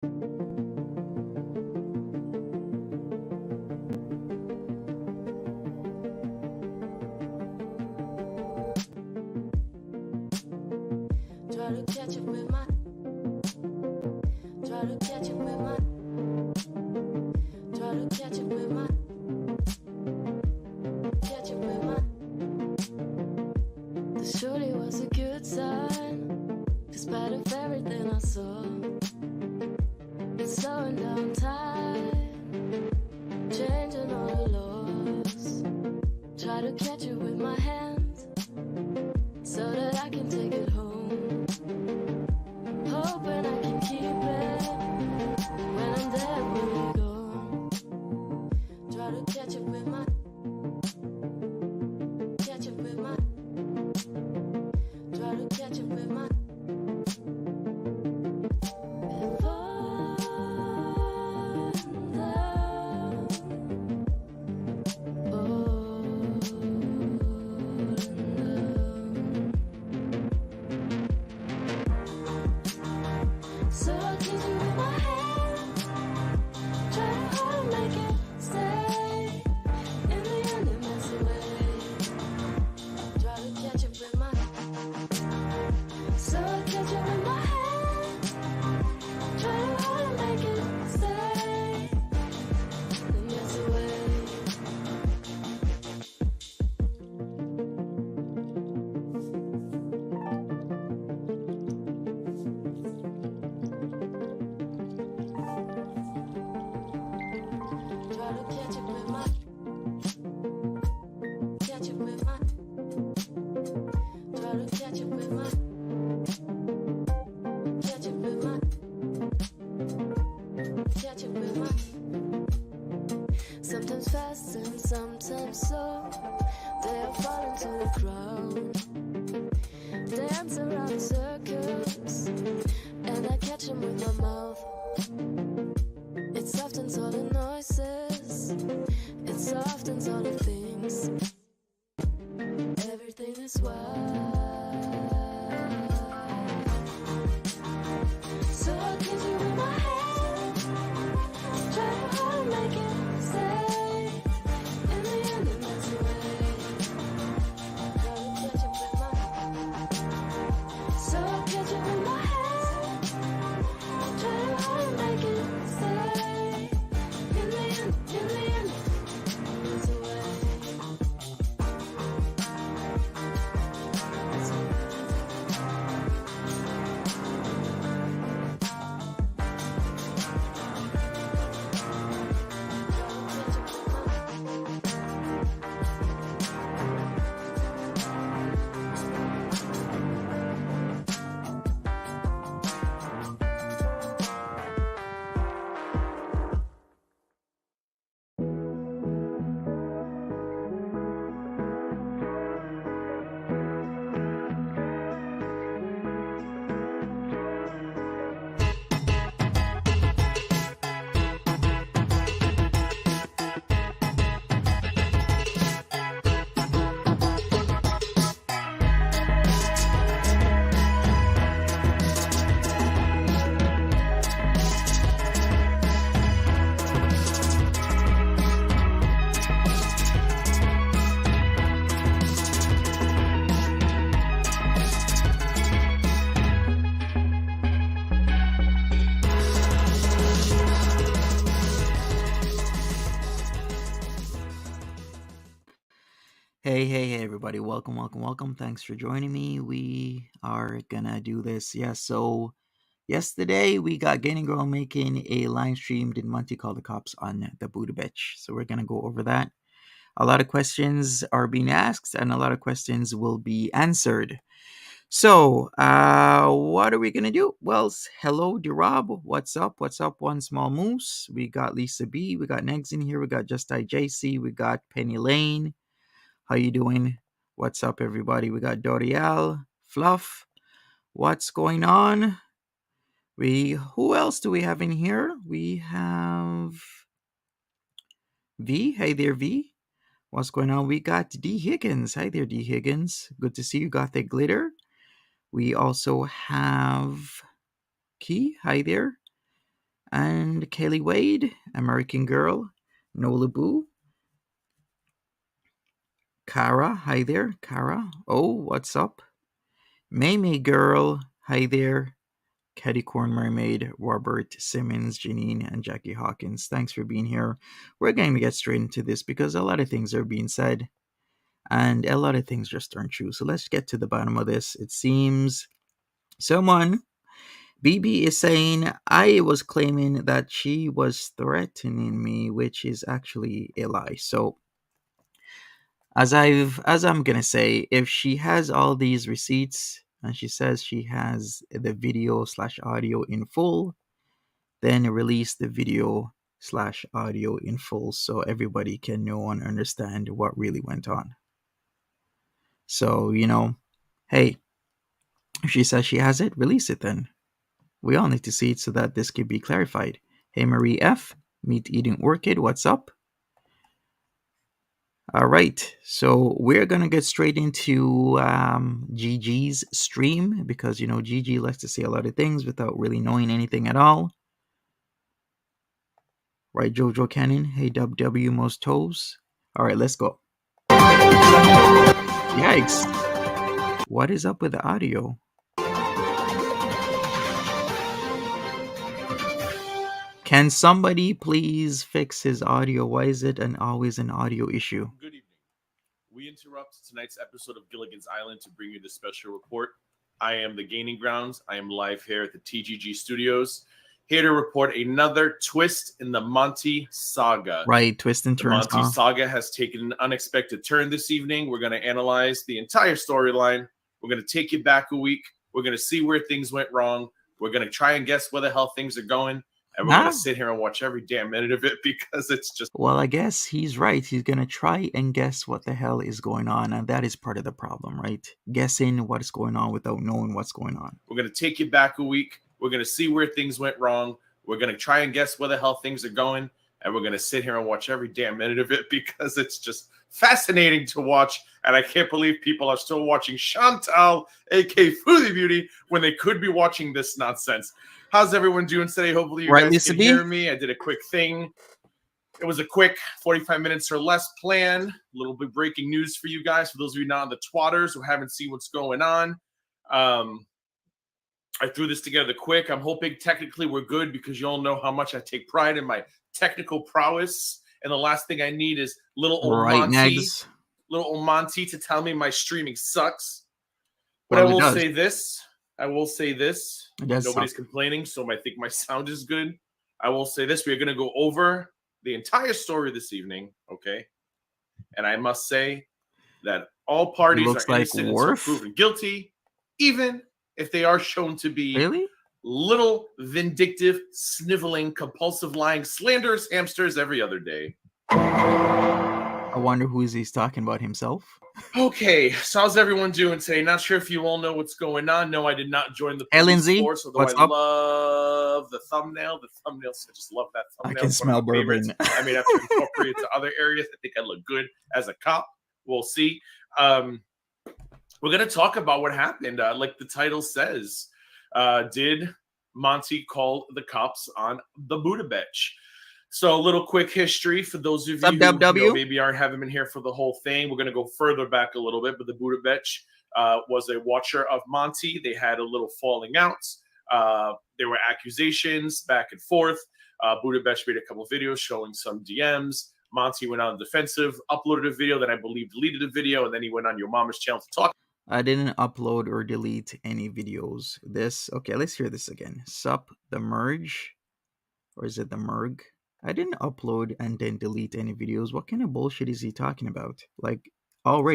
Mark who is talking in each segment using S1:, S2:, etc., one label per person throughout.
S1: Try to catch up with my. Try to catch up with my. Try to catch up with my. Catch up with my. The shorty was a good sign, despite of everything I saw. It's slowing down time, changing all the laws. Try to catch it with my hands, so that I can take it home. Hoping I can keep it when I'm there, when we go. Try to catch it with my. Catch it with my. Try to catch it with my. So I'll kiss you with my hand, try to hold, make it stay. In the end it melts away. Try to catch it with my. So I'll catch it with my hand, try to hold, make it stay. It melts away. Try to catch it with my. Catch it with my. Try to catch it with my. Catch it with my. Catch it with my. Sometimes fast and sometimes slow, they all fall into the ground. Dance around in circles, and I catch them with my mouth. It softens all the noises, it softens all the things. Everything is wild. So I'll kiss you with my hand, try to hold, make it stay. In the end it melts away. Try to catch it with my. So I'll catch it with my hand, try to hold, make it stay. In the end, it melts away.
S2: Hey, everybody. Welcome. Thanks for joining me. We are gonna do this. So yesterday we got Gaining Girl making a live stream, Did Monty Call the Cops on the Buddha Betch. So we're gonna go over that. A lot of questions are being asked and a lot of questions will be answered. So, what are we gonna do? Well, hello, Rob. What's up? One Small Moose. We got Lisa B. We got Negs in here. We got Just JC. We got Penny Lane. How you doing? What's up, everybody? We got Dorial, Fluff. What's going on? Who else do we have in here? We have V. Hey there, V. What's going on? We got D. Higgins. Hi there, D. Higgins. Good to see you. Gothic Glitter. We also have Key. Hi there. And Kaylee Wade, American Girl, Nola Boo, Kara, hi there, Kara. Oh, what's up? May Girl, hi there. Caddy Corn Mermaid, Robert Simmons, Janine, and Jackie Hawkins. Thanks for being here. We're going to get straight into this because a lot of things are being said and a lot of things just aren't true. So let's get to the bottom of this. It seems someone, BB, is saying I was claiming that she was threatening me, which is actually a lie. So as I'm gonna say, if she has all these receipts and she says she has the video slash audio in full, then release the video slash audio in full so everybody can know and understand what really went on. So, hey, if she says she has it, release it then. We all need to see it so that this can be clarified. Hey, Marie F., Meat Eating Orchid, what's up? All right, so we're going to get straight into Gigi's stream because, Gigi likes to say a lot of things without really knowing anything at all. Right, Jojo Cannon? Hey, WW Most Toes. All right, let's go. Yikes. What is up with the audio? Can somebody please fix his audio? Why is it always an audio issue?
S3: Good evening. We interrupt tonight's episode of Gilligan's Island to bring you this special report. I am the Gaining Grounds. I am live here at the TGG Studios, here to report another twist in the Monty saga.
S2: Right, twist and turns.
S3: The Monty saga has taken an unexpected turn this evening. We're going to analyze the entire storyline. We're going to take you back a week. We're going to see where things went wrong. We're going to try and guess where the hell things are going. And we're going to sit here and watch every damn minute of it because it's just...
S2: Well, I guess he's right. He's going to try and guess what the hell is going on. And that is part of the problem, right? Guessing what's going on without knowing what's going on.
S3: We're going to take you back a week. We're going to see where things went wrong. We're going to try and guess where the hell things are going. And we're going to sit here and watch every damn minute of it because it's just fascinating to watch. And I can't believe people are still watching Chantal, a.k.a. Foodie Beauty, when they could be watching this nonsense. How's everyone doing today? Hopefully you guys can hear me. I did a quick thing. It was a quick 45 minutes or less plan. A little bit breaking news for you guys. For those of you not on the twatters who haven't seen what's going on. I threw this together quick. I'm hoping technically we're good because you all know how much I take pride in my technical prowess. And the last thing I need is little old Monty to tell me my streaming sucks. But well, I will say this. Nobody's complaining, so I think my sound is good. I will say this. We are going to go over the entire story this evening, okay? And I must say that all parties are innocent until proven guilty, even if they are shown to be little vindictive, sniveling, compulsive, lying, slanderous hamsters every other day.
S2: I wonder who is he's talking about, himself?
S3: Okay, so how's everyone doing today? Not sure if you all know what's going on. No, I did not join the
S2: police
S3: force, although I love the thumbnail. The thumbnails, I just love that thumbnail.
S2: I can smell bourbon.
S3: I mean, after incorporate it to other areas, I think I look good as a cop. We'll see. We're going to talk about what happened. Like the title says, did Monty call the cops on the Buddha Betch? So a little quick history for those of you who maybe haven't been here for the whole thing. We're going to go further back a little bit, but the Buddha Betch was a watcher of Monty. They had a little falling out. There were accusations back and forth. Buddha Betch made a couple of videos showing some DMs. Monty went on the defensive, uploaded a video, then I believe deleted a video, and then he went on Your Mama's channel to talk.
S2: I didn't upload or delete any videos. Okay, let's hear this again. Sup the merge, or is it the merg? I didn't upload and then delete any videos. What kind of bullshit is he talking about? Like,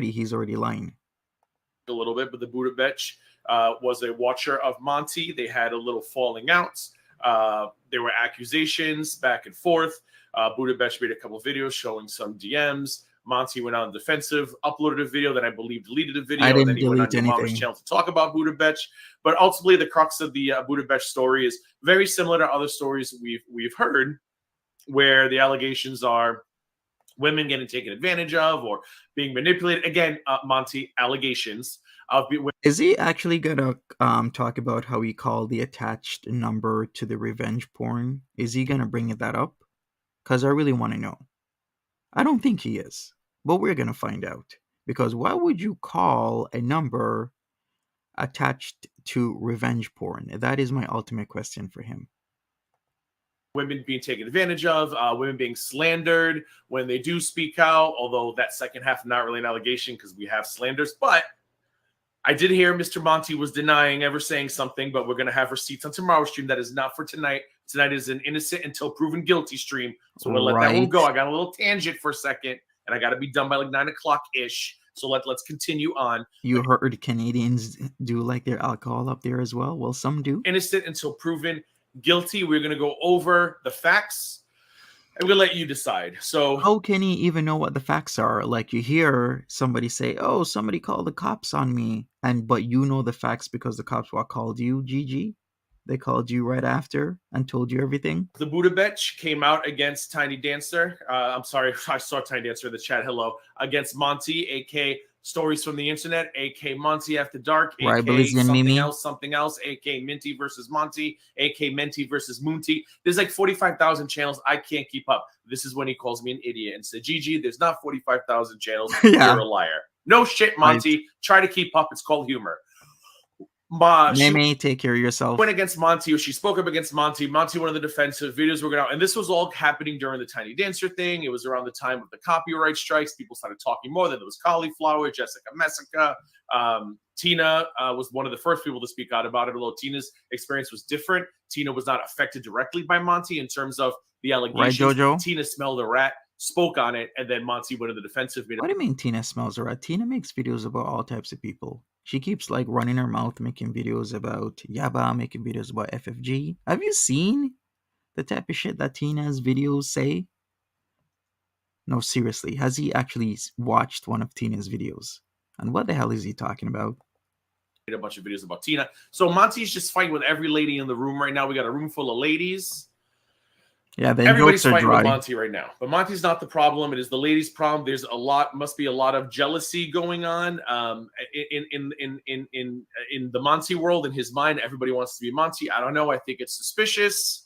S2: he's already lying.
S3: A little bit, but the Buddha Betch was a watcher of Monty. They had a little falling out. There were accusations back and forth. Buddha Betch made a couple of videos showing some DMs. Monty went on defensive, uploaded a video, then I believe deleted a video, and then he went on Your Mama's channel to talk about Buddha Betch. But ultimately, the crux of the Buddha Betch story is very similar to other stories we've heard, where the allegations are women getting taken advantage of or being manipulated. Again, Monty, allegations.
S2: Is he actually gonna talk about how he called the attached number to the revenge porn? Is he gonna bring that up? Because I really want to know. I don't think he is, but we're gonna find out. Because why would you call a number attached to revenge porn? That is my ultimate question for him.
S3: Women being taken advantage of, women being slandered when they do speak out, although that second half, not really an allegation because we have slanders. But I did hear Mr. Monty was denying ever saying something, but we're going to have receipts on tomorrow's stream. That is not for tonight. Tonight is an innocent until proven guilty stream. So we'll let that one go. I got a little tangent for a second, and I got to be done by like 9 o'clock-ish. So let's continue on.
S2: You heard Canadians do like their alcohol up there as well? Well, some do.
S3: Innocent until proven guilty. We're going to go over the facts, and we'll let you decide. So
S2: how can he even know what the facts are? Like, you hear somebody say, oh, somebody called the cops on me, but you know the facts because the cops called you, Gigi? They called you right after and told you everything?
S3: The Buddha Betch came out against Tiny Dancer. I'm sorry, I saw Tiny Dancer in the chat. Hello. Against Monty, a.k.a. Stories from the Internet, a.k.a. Monty After Dark, a.k.a. something else, a.k.a. Minty versus Monty, a.k.a. Minty versus Moonty. There's like 45,000 channels. I can't keep up. This is when he calls me an idiot and said, Gigi, there's not 45,000 channels.
S2: Yeah.
S3: You're a liar. No shit, Monty. Right. Try to keep up. It's called humor.
S2: Meme, take care of yourself.
S3: Went against Monty, or she spoke up against Monty. Monty, one of the defensive videos were going out, and this was all happening during the Tiny Dancer thing. It was around the time of the copyright strikes. People started talking more. Then there was Cauliflower, Jessica Messica. Tina was one of the first people to speak out about it, although Tina's experience was different. Tina was not affected directly by Monty in terms of the allegations.
S2: Right, Jojo?
S3: Tina smelled a rat, spoke on it, and then Monty went in the defensive.
S2: What do you mean Tina smells a rat? Tina makes videos about all types of people. She keeps like running her mouth, making videos about Yaba, making videos about FFG. Have you seen the type of shit that Tina's videos say? No, seriously. Has he actually watched one of Tina's videos? And what the hell is he talking about?
S3: A bunch of videos about Tina. So Monty's just fighting with every lady in the room right now. We got a room full of ladies.
S2: Yeah,
S3: everybody's fighting with Monty right now, but Monty's not the problem. It is the ladies' problem. There's must be a lot of jealousy going on in the Monty world. In his mind, everybody wants to be Monty. I don't know. I think it's suspicious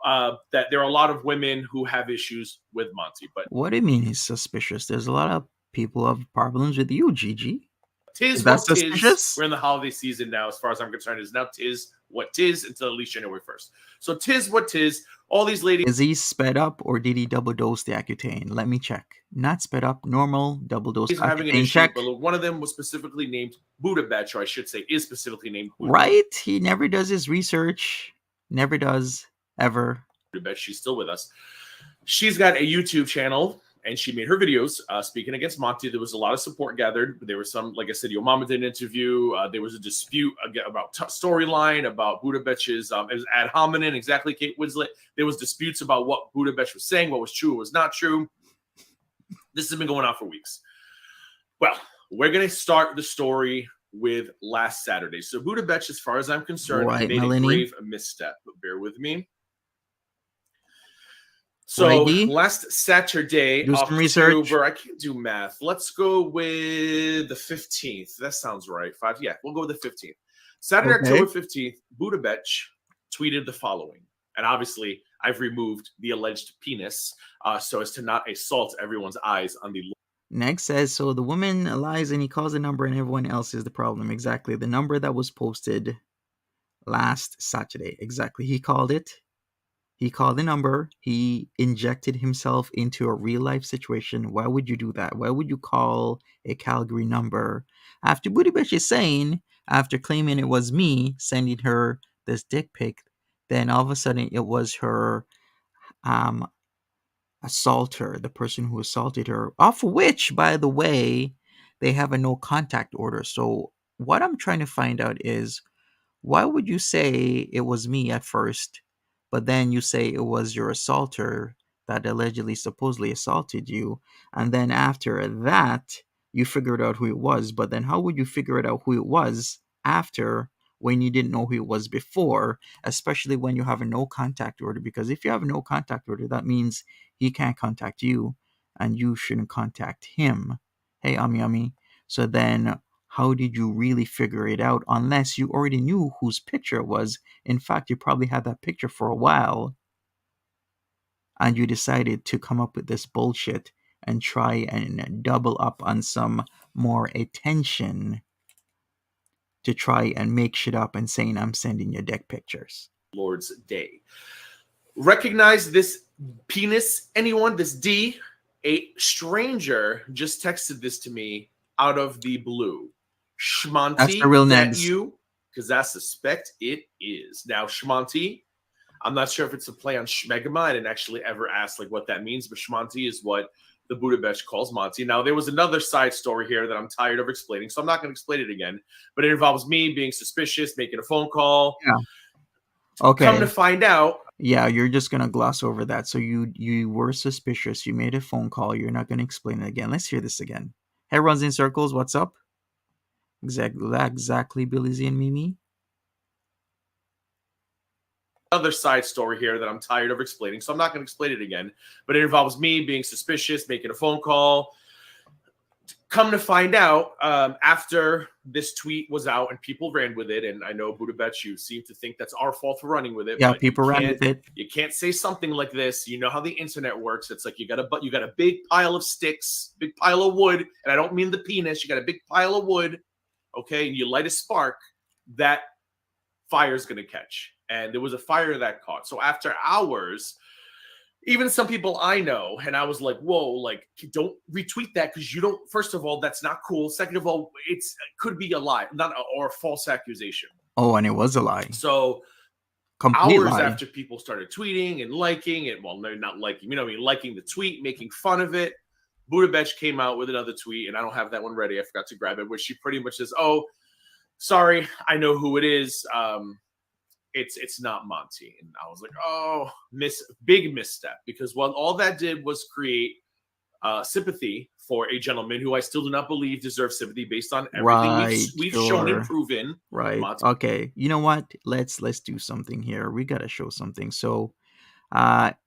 S3: that there are a lot of women who have issues with Monty. But
S2: what do you mean he's suspicious? There's a lot of people who have problems with you, Gigi.
S3: Tis what tis. We're in the holiday season now, as far as I'm concerned. It's now tis what tis until at least January 1st. So tis what tis. All these ladies.
S2: Is he sped up or did he double dose the Accutane? Let me check. Not sped up, normal, double dose.
S3: He's having an issue, check. But one of them was specifically named Buddha Betch, or I should say is specifically named Buddha.
S2: Right? He never does his research. Never does, ever.
S3: Buddha Betch, she's still with us. She's got a YouTube channel. And she made her videos speaking against Monty. There was a lot of support gathered. There was some, like I said, Yo Mama did an interview. There was a dispute about storyline, about Buddha Betch's, it was ad hominem, exactly, Kate Winslet. There was disputes about what Buddha Betch was saying, what was true, what was not true. This has been going on for weeks. Well, we're going to start the story with last Saturday. So Buddha Betch, as far as I'm concerned, made a grave misstep. But bear with me. So last Saturday,
S2: do some research.
S3: I can't do math. Let's go with the 15th. That sounds right. We'll go with the 15th. Saturday, October 15th, Buddha Betch tweeted the following. And obviously, I've removed the alleged penis so as to not assault everyone's eyes on the...
S2: Next says, so the woman lies and he calls a number and everyone else is the problem. Exactly. The number that was posted last Saturday. Exactly. He called it. He called the number. He injected himself into a real life situation. Why would you do that? Why would you call a Calgary number? After Buddha Betch is saying, after claiming it was me sending her this dick pic, then all of a sudden it was her assaulter, the person who assaulted her, off which, by the way, they have a no contact order. So what I'm trying to find out is, why would you say it was me at first, but then you say it was your assaulter that allegedly, supposedly assaulted you, and then after that, you figured out who it was. But then how would you figure it out who it was after, when you didn't know who it was before, especially when you have a no contact order? Because if you have a no contact order, that means he can't contact you, and you shouldn't contact him. Hey, Ami. So then how did you really figure it out unless you already knew whose picture it was? In fact, you probably had that picture for a while and you decided to come up with this bullshit and try and double up on some more attention to try and make shit up and saying I'm sending you dick pictures.
S3: Lord's Day. Recognize this penis, anyone? This D? A stranger just texted this to me out of the blue. Schmonty,
S2: That's the real
S3: that
S2: Negs.
S3: you? Because I suspect it is. Now, Schmonty, I'm not sure if it's a play on Schmegma. I didn't actually ever ask like what that means, but Schmonty is what the Buddha Betch calls Monty. Now, there was another side story here that I'm tired of explaining, so I'm not going to explain it again. But it involves me being suspicious, making a phone call.
S2: Yeah. Okay.
S3: Come to find out.
S2: Yeah, you're just gonna gloss over that. So you were suspicious. You made a phone call. You're not gonna explain it again. Let's hear this again. Head runs in circles. What's up? Exactly, Billy Z and Mimi.
S3: Other side story here that I'm tired of explaining, so I'm not going to explain it again. But it involves me being suspicious, making a phone call. Come to find out, after this tweet was out and people ran with it, and I know Buddha Bet, you seem to think that's our fault for running with it.
S2: Yeah,
S3: but
S2: people ran with it.
S3: You can't say something like this. You know how the internet works. It's like you got a big pile of sticks, big pile of wood, and I don't mean the penis. You got a big pile of wood, okay, and you light a spark, that fire's going to catch. And there was a fire that caught. So after hours, even some people I know, and I was like, whoa, like, don't retweet that because you don't, first of all, that's not cool. Second of all, it could be a lie, or a false accusation.
S2: Oh, and it was a lie.
S3: So
S2: complete
S3: hours
S2: lie.
S3: after people started tweeting and liking it, well, no, not liking, liking the tweet, making fun of it, Buddha Betch came out with another tweet, and I don't have that one ready. I forgot to grab it, which she pretty much says, oh, sorry, I know who it is. It's not Monty. And I was like, oh, big misstep, because all that did was create sympathy for a gentleman who I still do not believe deserves sympathy based on everything we've shown and proven.
S2: Right.
S3: Monty.
S2: Okay. You know what? Let's do something here. We gotta show something. So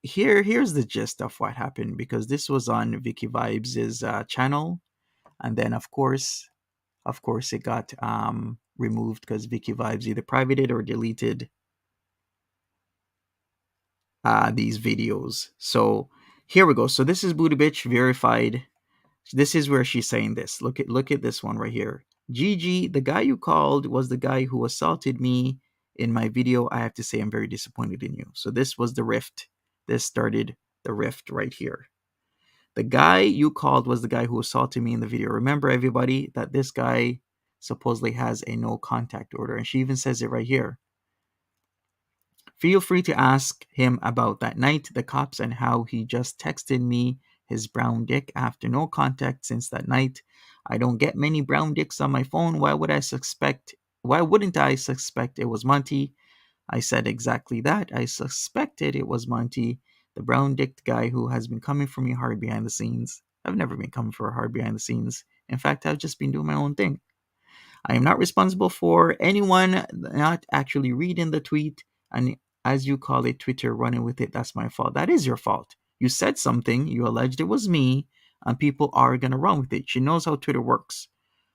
S2: here's the gist of what happened, because this was on Vicky Vibes' channel, and then of course it got removed because Vicky Vibes either privated or deleted these videos. So here we go. So this is Buddha Bitch verified. This is where she's saying this. Look at this one right here. Gigi, the guy you called was the guy who assaulted me in my video. I have to say I'm very disappointed in you. So this was the rift. This started the rift right here. The guy you called was the guy who assaulted me in the video. Remember, everybody, that this guy supposedly has a no contact order. And she even says it right here. Feel free to ask him about that night, the cops, and how he just texted me his brown dick after no contact since that night. I don't get many brown dicks on my phone. Why wouldn't I suspect it was Monty? I said exactly that. I suspected it was Monty, the brown dicked guy who has been coming for me hard behind the scenes. I've never been coming for hard behind the scenes. In fact, I've just been doing my own thing. I am not responsible for anyone not actually reading the tweet, and as you call it, Twitter running with it. That's my fault. That is your fault. You said something, you alleged it was me, and people are going to run with it. She knows how Twitter works.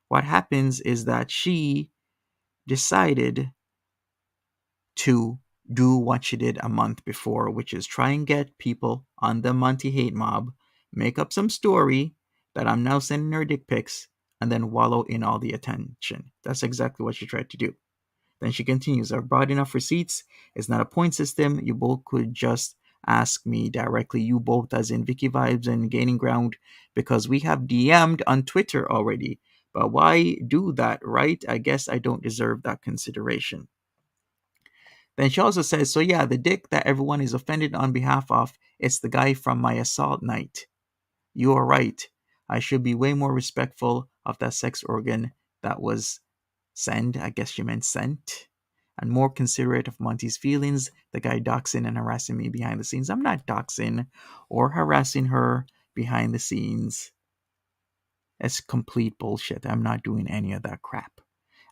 S2: What happens is that she decided to do what she did a month before, which is try and get people on the Monty hate mob, make up some story that I'm now sending her dick pics, and then wallow in all the attention. That's exactly what she tried to do. Then she continues, I've brought enough receipts. It's not a point system. You both could just ask me directly. You both, as in Vicky Vibes and Gaining Ground, because we have DM'd on Twitter already. But why do that, right? I guess I don't deserve that consideration. Then she also says, so yeah, the dick that everyone is offended on behalf of, it's the guy from my assault night. You are right. I should be way more respectful of that sex organ that was I guess she meant sent, and more considerate of Monty's feelings, the guy doxing and harassing me behind the scenes. I'm not doxing or harassing her behind the scenes. It's complete bullshit. I'm not doing any of that crap.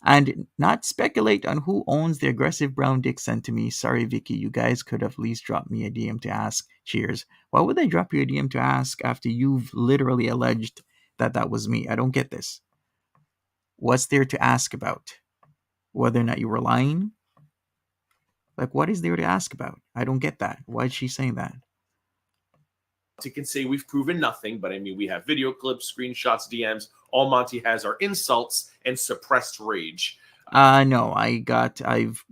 S2: And not speculate on who owns the aggressive brown dick sent to me. Sorry, Vicky, you guys could have at least dropped me a DM to ask. Cheers. Why would they drop you a DM to ask after you've literally alleged that was me? I don't get this. What's there to ask about? Whether or not you were lying? Like, what is there to ask about? I don't get that. Why is she saying that?
S3: Monty can say we've proven nothing, but I mean, we have video clips, screenshots, DMs. All Monty has are insults and suppressed rage.
S2: No, I've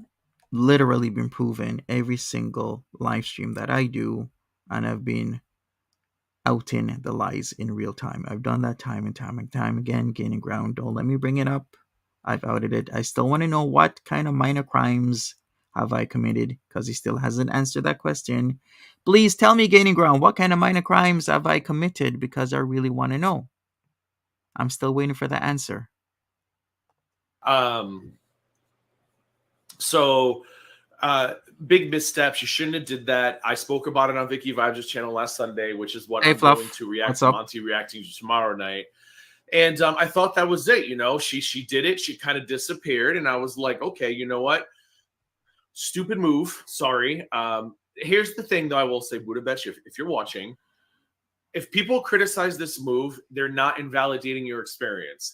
S2: literally been proven every single live stream that I do, and I've been outing the lies in real time. I've done that time and time again, gaining ground. Don't let me bring it up. I've outed it. I still want to know what kind of minor crimes have I committed, because he still hasn't answered that question. Please tell me, gaining ground, what kind of minor crimes have I committed, because I really want to know. I'm still waiting for the answer.
S3: Big misstep. She shouldn't have did that. I spoke about it on Vicky Vibes' channel last Sunday, which is what I'm going to react to Monty reacting to tomorrow night. And I thought that was it. She did it. She kind of disappeared. And I was like, okay, you know what? Stupid move. Sorry. Here's the thing, though. I will say, Buddha Betch, if you're watching, if people criticize this move, they're not invalidating your experience.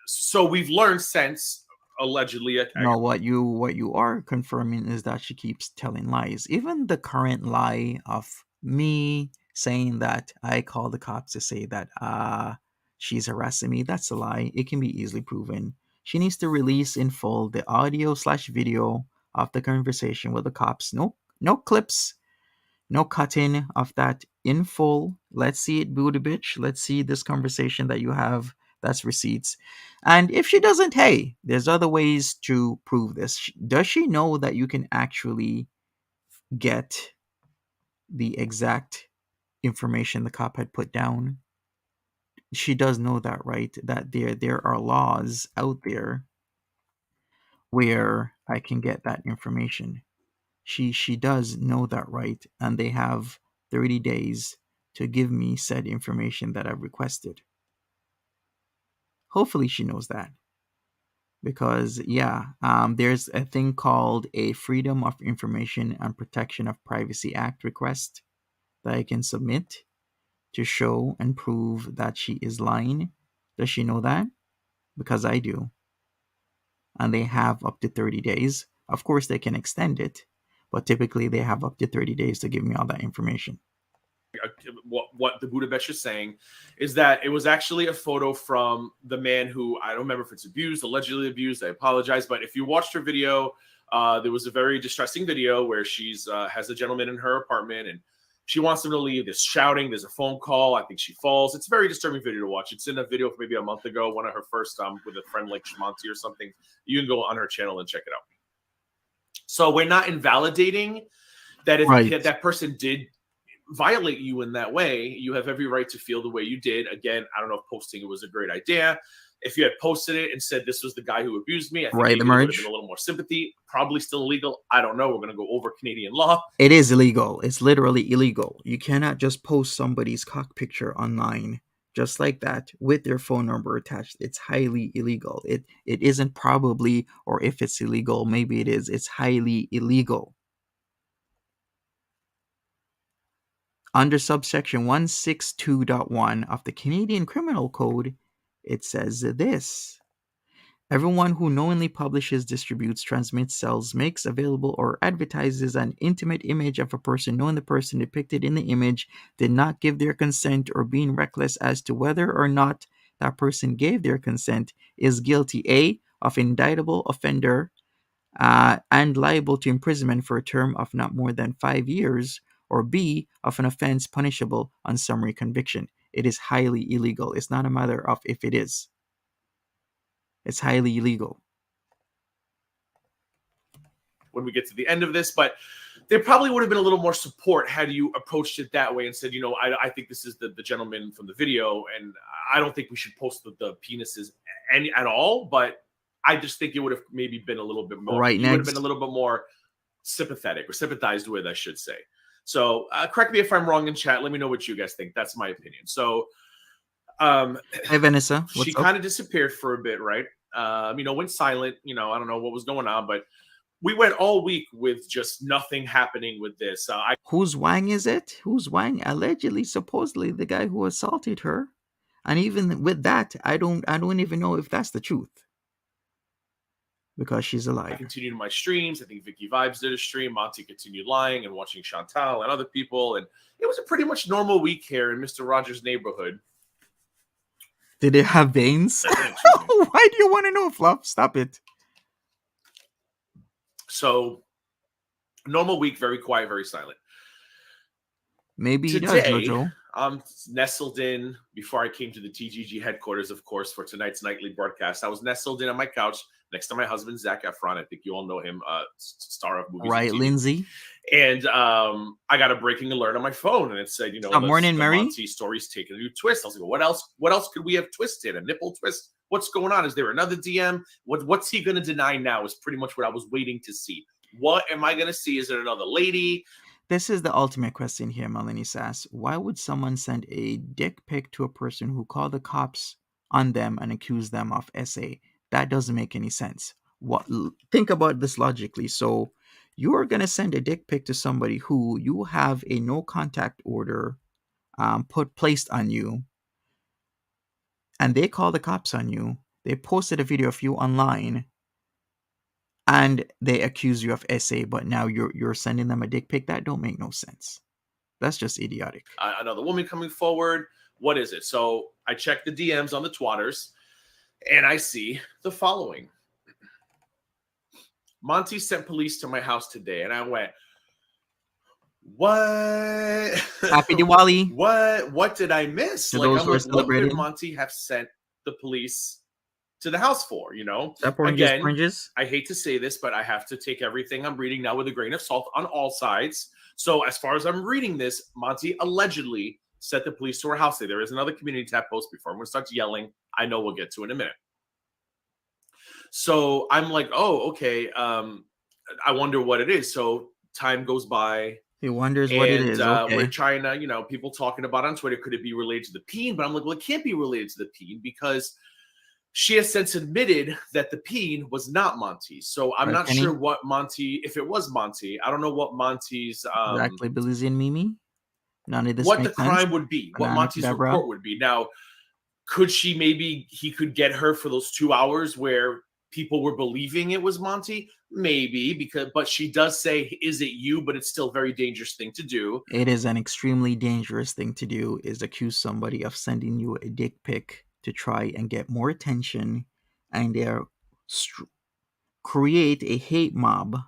S3: So we've learned since allegedly.
S2: No, what you are confirming is that she keeps telling lies. Even the current lie of me saying that I called the cops to say that she's harassing me, that's a lie. It can be easily proven. She needs to release in full the audio/video of the conversation with the cops. No clips, no cutting of that, in full. Let's see it, booty bitch. Let's see this conversation that you have. That's receipts. And if she doesn't, hey, there's other ways to prove this. Does she know that you can actually get the exact information the cop had put down? She does know that, right? That there are laws out there where I can get that information. She does know that, right? And they have 30 days to give me said information that I've requested. Hopefully she knows that. Because, there's a thing called a Freedom of Information and Protection of Privacy Act request that I can submit to show and prove that she is lying. Does she know that? Because I do. And they have up to 30 days. Of course, they can extend it, but typically they have up to 30 days to give me all that information.
S3: What the Buddha Betch is saying is that it was actually a photo from the man who, I don't remember if it's allegedly abused. I apologize. But if you watched her video, there was a very distressing video where she's has a gentleman in her apartment and she wants him to leave. There's shouting. There's a phone call. I think she falls. It's a very disturbing video to watch. It's in a video from maybe a month ago, one of her first with a friend like SFTImonty or something. You can go on her channel and check it out. So we're not invalidating that if that person did violate you in that way, you have every right to feel the way you did. Again, I don't know if posting it was a great idea. If you had posted it and said this was the guy who abused me, I think there would have been a little more sympathy. Probably still illegal. I don't know. We're going to go over Canadian law.
S2: It is illegal. It's literally illegal. You cannot just post somebody's cock picture online just like that with their phone number attached. It's highly illegal. It isn't probably, or if it's illegal, maybe it is. It's highly illegal. Under subsection 162.1 of the Canadian Criminal Code, it says this: everyone who knowingly publishes, distributes, transmits, sells, makes available, or advertises an intimate image of a person knowing the person depicted in the image did not give their consent, or being reckless as to whether or not that person gave their consent, is guilty, A, of indictable offender and liable to imprisonment for a term of not more than 5 years, or B, of an offense punishable on summary conviction. It is highly illegal. It's not a matter of if it is. It's highly illegal.
S3: When we get to the end of this, but there probably would have been a little more support had you approached it that way and said, I think this is the gentleman from the video, and I don't think we should post the penises at all, but I just think it would have maybe been a little bit more. Right, you would have been a little bit more sympathetic, or sympathized with, I should say. So correct me if I'm wrong in chat. Let me know what you guys think. That's my opinion. So,
S2: hey Vanessa,
S3: she kind of disappeared for a bit, right? Went silent. I don't know what was going on, but we went all week with just nothing happening with this.
S2: Whose Wang is it? Who's Wang? Allegedly, supposedly, the guy who assaulted her. And even with that, I don't even know if that's the truth, because she's
S3: I
S2: alive.
S3: continued my streams. I think Vicky Vibes did a stream. Monty continued lying and watching Chantal and other people. And it was a pretty much normal week here in Mr. Rogers' neighborhood.
S2: Did it have veins? Why do you want to know, Fluff? Stop it.
S3: So, normal week, very quiet, very silent.
S2: Maybe
S3: Today,
S2: he does, Jojo.
S3: I'm nestled in before I came to the TGG headquarters, of course, for tonight's nightly broadcast. I was nestled in on my couch next to my husband, Zac Efron. I think you all know him, star of movies.
S2: Right, Lindsay.
S3: And I got a breaking alert on my phone, and it said,
S2: Morning, Mary.
S3: Monty story's taking a new twist. I was like, well, what else could we have twisted? A nipple twist? What's going on? Is there another DM? What's he going to deny now is pretty much what I was waiting to see. What am I going to see? Is it another lady?
S2: This is the ultimate question here, Melanie Sass. Why would someone send a dick pic to a person who called the cops on them and accuse them of SA? That doesn't make any sense. Think about this logically. So you're going to send a dick pic to somebody who you have a no contact order placed on you, and they call the cops on you. They posted a video of you online, and they accuse you of SA, but now you're sending them a dick pic. That don't make no sense. That's just idiotic.
S3: Another woman coming forward. What is it? So I check the DMs on the twatters, and I see the following. Monty sent police to my house today, and I went, what?
S2: Happy Diwali.
S3: What did I miss?
S2: To those who are
S3: what could
S2: celebrating.
S3: Monty have sent the police to the house for?
S2: Again,
S3: I hate to say this, but I have to take everything I'm reading now with a grain of salt on all sides. So as far as I'm reading this, Monty allegedly sent the police to her house. There is another community tab post before everyone starts yelling. I know we'll get to in a minute. So I'm like, oh, okay. I wonder what it is. So time goes by.
S2: He wonders what it is. Okay.
S3: We're trying to, people talking about on Twitter, could it be related to the peen? But I'm like, well, it can't be related to the peen because she has since admitted that the peen was not Monty. So I'm not sure what Monty, if it was Monty, I don't know what Monty's
S2: exactly, Billy and Mimi. None of this
S3: what the
S2: sense.
S3: crime would be, what Monty's report would be. Now, could he could get her for those 2 hours where people were believing it was Monty? Maybe, but she does say, is it you? But it's still a very dangerous thing to do.
S2: It is an extremely dangerous thing to do, is accuse somebody of sending you a dick pic to try and get more attention, and create a hate mob,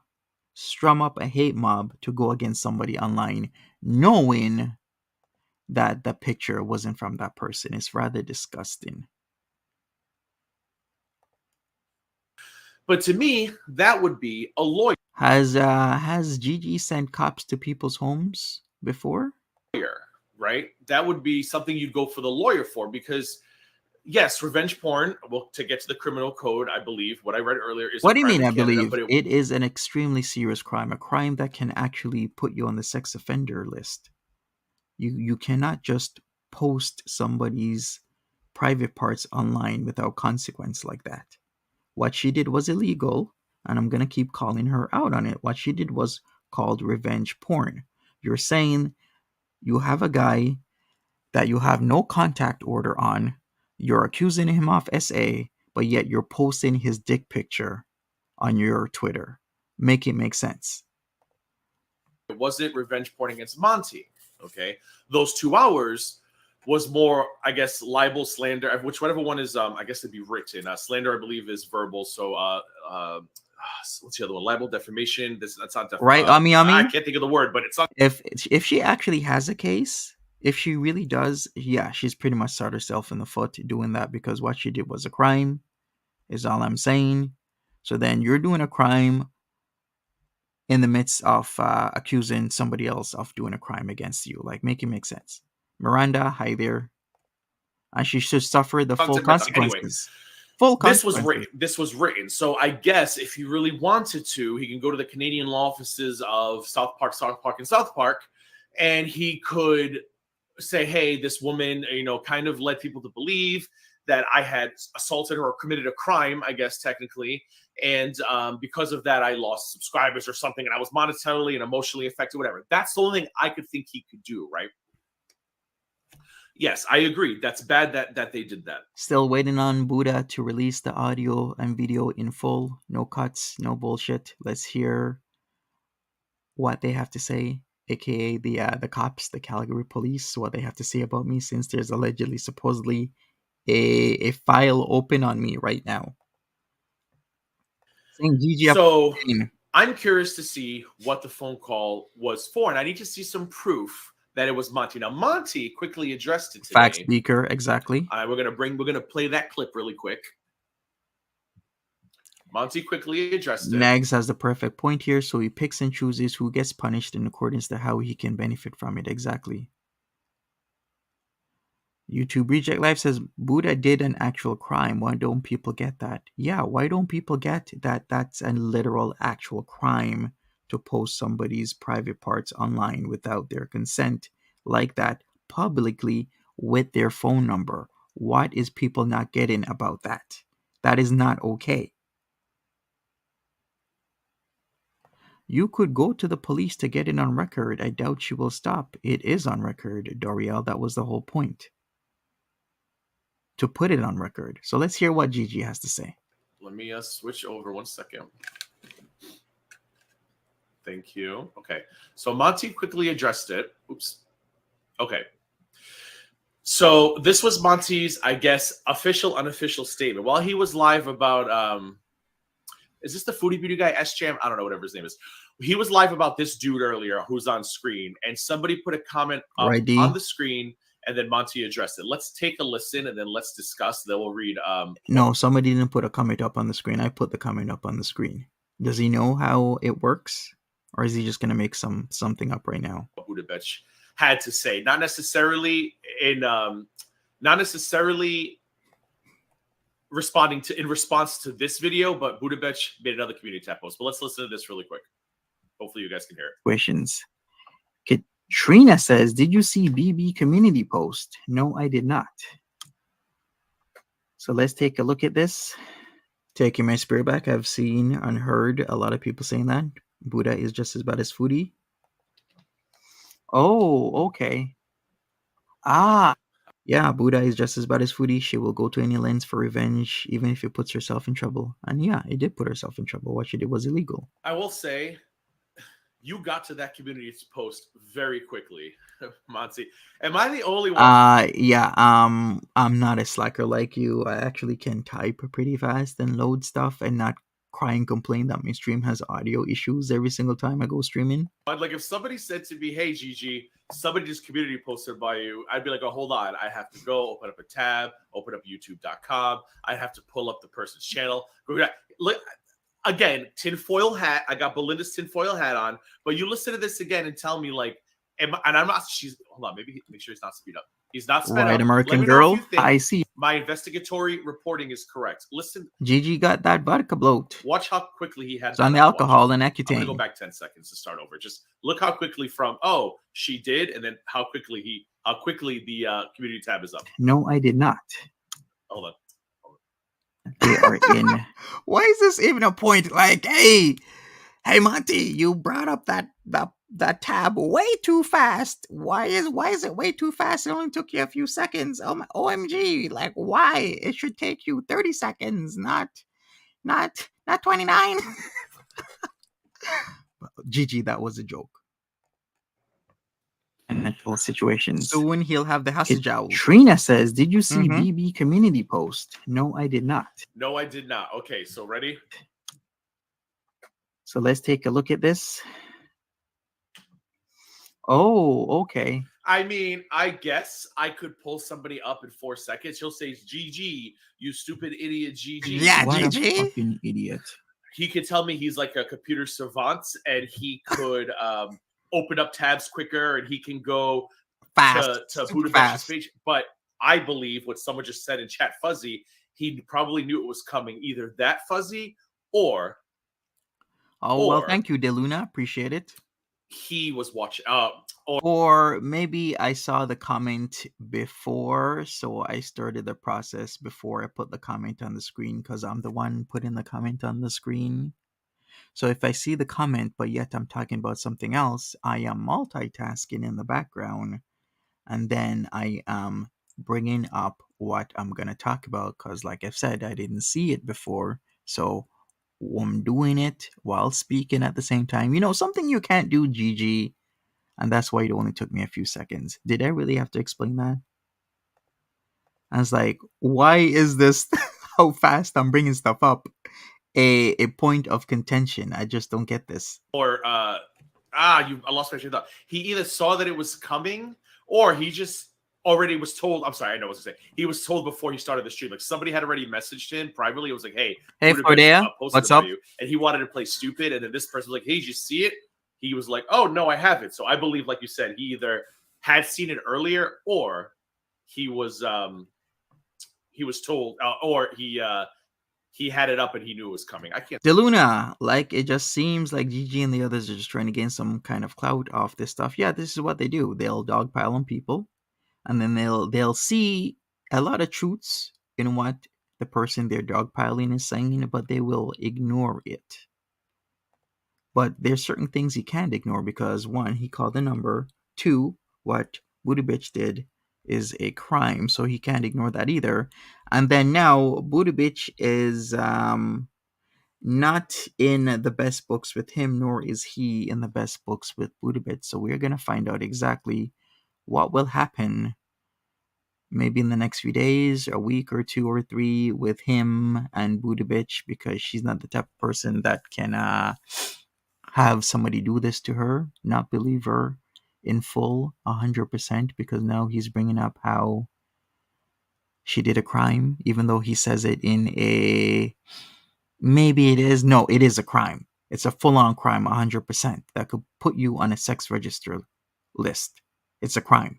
S2: strum up a hate mob to go against somebody online, knowing that the picture wasn't from that person. It's rather disgusting.
S3: But to me, that would be a lawyer.
S2: Has Gigi sent cops to people's homes before?
S3: Right? That would be something you'd go for the lawyer for, because yes, revenge porn, well, to get to the criminal code, I believe what I read earlier is
S2: what do you mean I believe? It is an extremely serious crime, a crime that can actually put you on the sex offender list. You cannot just post somebody's private parts online without consequence like that. What she did was illegal, and I'm going to keep calling her out on it. What she did was called revenge porn. You're saying you have a guy that you have no contact order on, you're accusing him of SA, but yet you're posting his dick picture on your Twitter. Make it make sense.
S3: It wasn't revenge porn against Monty, okay? Those 2 hours was more, I guess, libel, slander, whichever one is, I guess it'd be written. Slander, I believe, is verbal. So, what's the other one? Libel, defamation. That's not defamation.
S2: Right,
S3: I can't think of the word, but it's not.
S2: If she actually has a case, if she really does, yeah, she's pretty much shot herself in the foot doing that, because what she did was a crime, is all I'm saying. So then you're doing a crime in the midst of accusing somebody else of doing a crime against you. Like, make it make sense. Miranda, hi there. And she should suffer the full consequences.
S3: Anyway, This was written. So I guess if he really wanted to, he can go to the Canadian law offices of South Park, and he could say, hey, this woman, kind of led people to believe that I had assaulted her or committed a crime, I guess, technically. And because of that, I lost subscribers or something, and I was monetarily and emotionally affected, whatever. That's the only thing I could think he could do, right? Yes, I agree. That's bad that they did that.
S2: Still waiting on Buddha to release the audio and video in full. No cuts, no bullshit. Let's hear what they have to say, aka the cops, the Calgary police, what they have to say about me, since there's allegedly, supposedly, a file open on me right now. Saying Gigi up
S3: So
S2: the game.
S3: I'm curious to see what the phone call was for, and I need to see some proof that it was Monty. Now, Monty quickly addressed it today.
S2: Fact speaker, exactly.
S3: We're gonna play that clip really quick. Monty quickly addressed it.
S2: Nags has the perfect point here, so he picks and chooses who gets punished in accordance to how he can benefit from it. Exactly. YouTube Reject Life says Buddha did an actual crime. Why don't people get that? Yeah, why don't people get that that's a literal actual crime to post somebody's private parts online without their consent like that publicly with their phone number? What is people not getting about that? That is not okay. You could go to the police to get it on record. I doubt she will stop. It is on record, Doriel. That was the whole point. To put it on record. So let's hear what Gigi has to say.
S3: Let me switch over 1 second. Thank you. Okay. So Monty quickly addressed it. Oops. Okay. So this was Monty's, I guess, official, unofficial statement. While he was live about, is this the Foodie Beauty guy, S-Jam? I don't know, whatever his name is. He was live about this dude earlier who's on screen, and somebody put a comment up on the screen, and then Monty addressed it. Let's take a listen, and then let's discuss. Then we'll read.
S2: No, somebody didn't put a comment up on the screen. I put the comment up on the screen. Does he know how it works? Or is he just going to make something up right now?
S3: Buddha Betch had to say, not necessarily responding to in response to this video, but Buddha Betch made another community tab post. But let's listen to this really quick. Hopefully you guys can hear it.
S2: Questions. Katrina says, did you see BB community post? No, I did not. So let's take a look at this. Taking my spirit back, I've seen and heard a lot of people saying that Buddha is just as bad as Foodie. Oh, okay. Yeah, Buddha is just as bad as Foodie. She will go to any lengths for revenge, even if it puts herself in trouble. And yeah, it did put herself in trouble. What she did was illegal.
S3: I will say, you got to that community post very quickly, Monty. Am I the only one?
S2: Yeah. I'm not a slacker like you. I actually can type pretty fast and load stuff and not cry and complain that my stream has audio issues every single time I go streaming.
S3: Like if somebody said to me, "Hey, Gigi, somebody just community posted by you," I'd be like, "Oh, hold on. I have to go open up a tab, open up YouTube.com. I have to pull up the person's channel." Look. Again, tinfoil hat. I got Belinda's tinfoil hat on, but you listen to this again and tell me, like, and I'm not. Hold on, maybe make sure he's not speed up. He's not sped up.
S2: Right, American girl. I see.
S3: My investigatory reporting is correct. Listen,
S2: Gigi got that vodka bloat.
S3: Watch how quickly he had.
S2: It's on the alcohol and Accutane.
S3: I'm gonna go back 10 seconds to start over. Just look how quickly from she did, and then how quickly the community tab is up.
S2: No, I did not.
S3: Hold on.
S2: They are in. Why is this even a point? Like, hey, Monty, you brought up that tab way too fast. Why is it way too fast? It only took you a few seconds. Oh my, OMG! Like, why? It should take you 30 seconds, not 29. Gigi, that was a joke. Mental situations. Soon he'll have the hostage out. Trina says, did you see BB community post? No, I did not.
S3: No, I did not. Okay, so ready?
S2: So let's take a look at this. Oh, okay.
S3: I mean, I guess I could pull somebody up in 4 seconds. He'll say, GG, you stupid idiot, GG.
S2: Yeah,
S3: what
S2: GG. A fucking idiot.
S3: He could tell me he's like a computer savant, and he could open up tabs quicker, and he can go
S2: fast
S3: to Buddha Betch's page. But I believe what someone just said in chat, Fuzzy, he probably knew it was coming, either that Fuzzy or
S2: well, thank you, DeLuna. Appreciate it.
S3: He was watching.
S2: Or maybe I saw the comment before, so I started the process before I put the comment on the screen, because I'm the one putting the comment on the screen. So if I see the comment, but yet I'm talking about something else, I am multitasking in the background, and then I am bringing up what I'm going to talk about because, like I've said, I didn't see it before. So I'm doing it while speaking at the same time. You know, something you can't do, Gigi. And that's why it only took me a few seconds. Did I really have to explain that? I was like, why is this how fast I'm bringing stuff up a point of contention? I just don't get this.
S3: Or I lost my train of thought. He either saw that it was coming, or he just already was told. I'm sorry, I know what to say. He was told before he started the stream. Like somebody had already messaged him privately. It was like, "Hey,
S2: Fordea, what's up?"
S3: You. And he wanted to play stupid. And then this person was like, "Hey, did you see it?" He was like, "Oh no, I haven't." So I believe, like you said, he either had seen it earlier, or he was told, or he had it up and he knew it was coming. I can't.
S2: DeLuna, like it just seems like Gigi and the others are just trying to gain some kind of clout off this stuff. Yeah, this is what they do. They'll dogpile on people, and then they'll see a lot of truths in what the person they're dogpiling is saying, but they will ignore it. But there's certain things he can't ignore because one, he called the number. Two, what Booty Bitch did is a crime, so he can't ignore that either. And then now Booty Bitch is not in the best books with him, nor is he in the best books with Booty Bitch. So we're gonna find out exactly what will happen maybe in the next few days, a week or two or three with him and Booty Bitch, because she's not the type of person that can have somebody do this to her, not believe her in full 100%, because now he's bringing up how she did a crime, even though he says it in a maybe it is. No, it is a crime. It's a full-on crime 100% that could put you on a sex register list. It's a crime.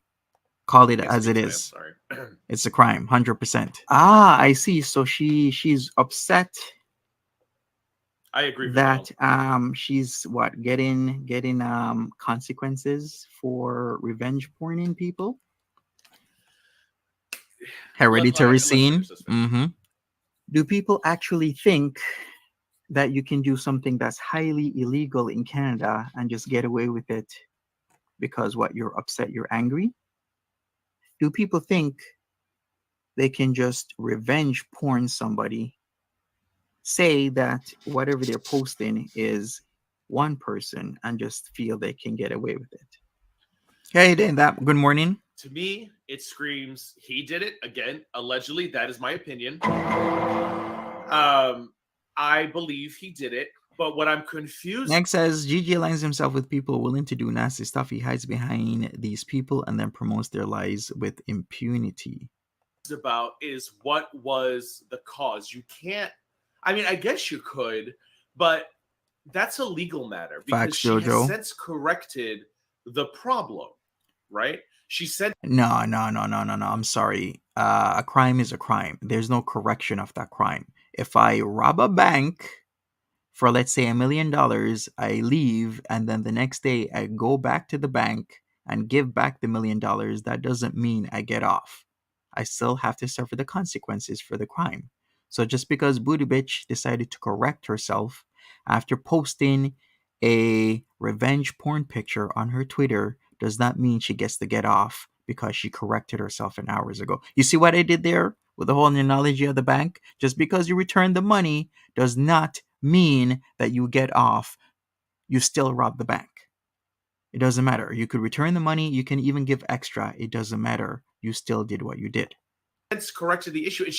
S2: Call it as it is.
S3: Sorry.
S2: It's a crime 100%. I see. So she's upset.
S3: I agree
S2: that she's getting consequences for revenge porning people. Hereditary scene. Do people actually think that you can do something that's highly illegal in Canada and just get away with it because what, you're upset, you're angry? Do people think they can just revenge porn somebody, say that whatever they're posting is one person, and just feel they can get away with it? Hey, Dan, good morning.
S3: To me, it screams he did it again. Allegedly, that is my opinion. I believe he did it, but what I'm confused.
S2: Next says Gigi aligns himself with people willing to do nasty stuff. He hides behind these people and then promotes their lies with impunity.
S3: About is what was the cause. You can't. I mean, I guess you could, but that's a legal matter because
S2: Facts,
S3: she
S2: Jojo
S3: has since corrected the problem, right? She said,
S2: No. I'm sorry. A crime is a crime. There's no correction of that crime. If I rob a bank for, let's say, $1 million, I leave, and then the next day I go back to the bank and give back the $1 million, that doesn't mean I get off. I still have to suffer the consequences for the crime. So just because Booty Bitch decided to correct herself after posting a revenge porn picture on her Twitter does not mean she gets to get off because she corrected herself an hours ago. You see what I did there with the whole analogy of the bank? Just because you return the money does not mean that you get off. You still rob the bank. It doesn't matter. You could return the money. You can even give extra. It doesn't matter. You still did what you did.
S3: It's corrected the issue.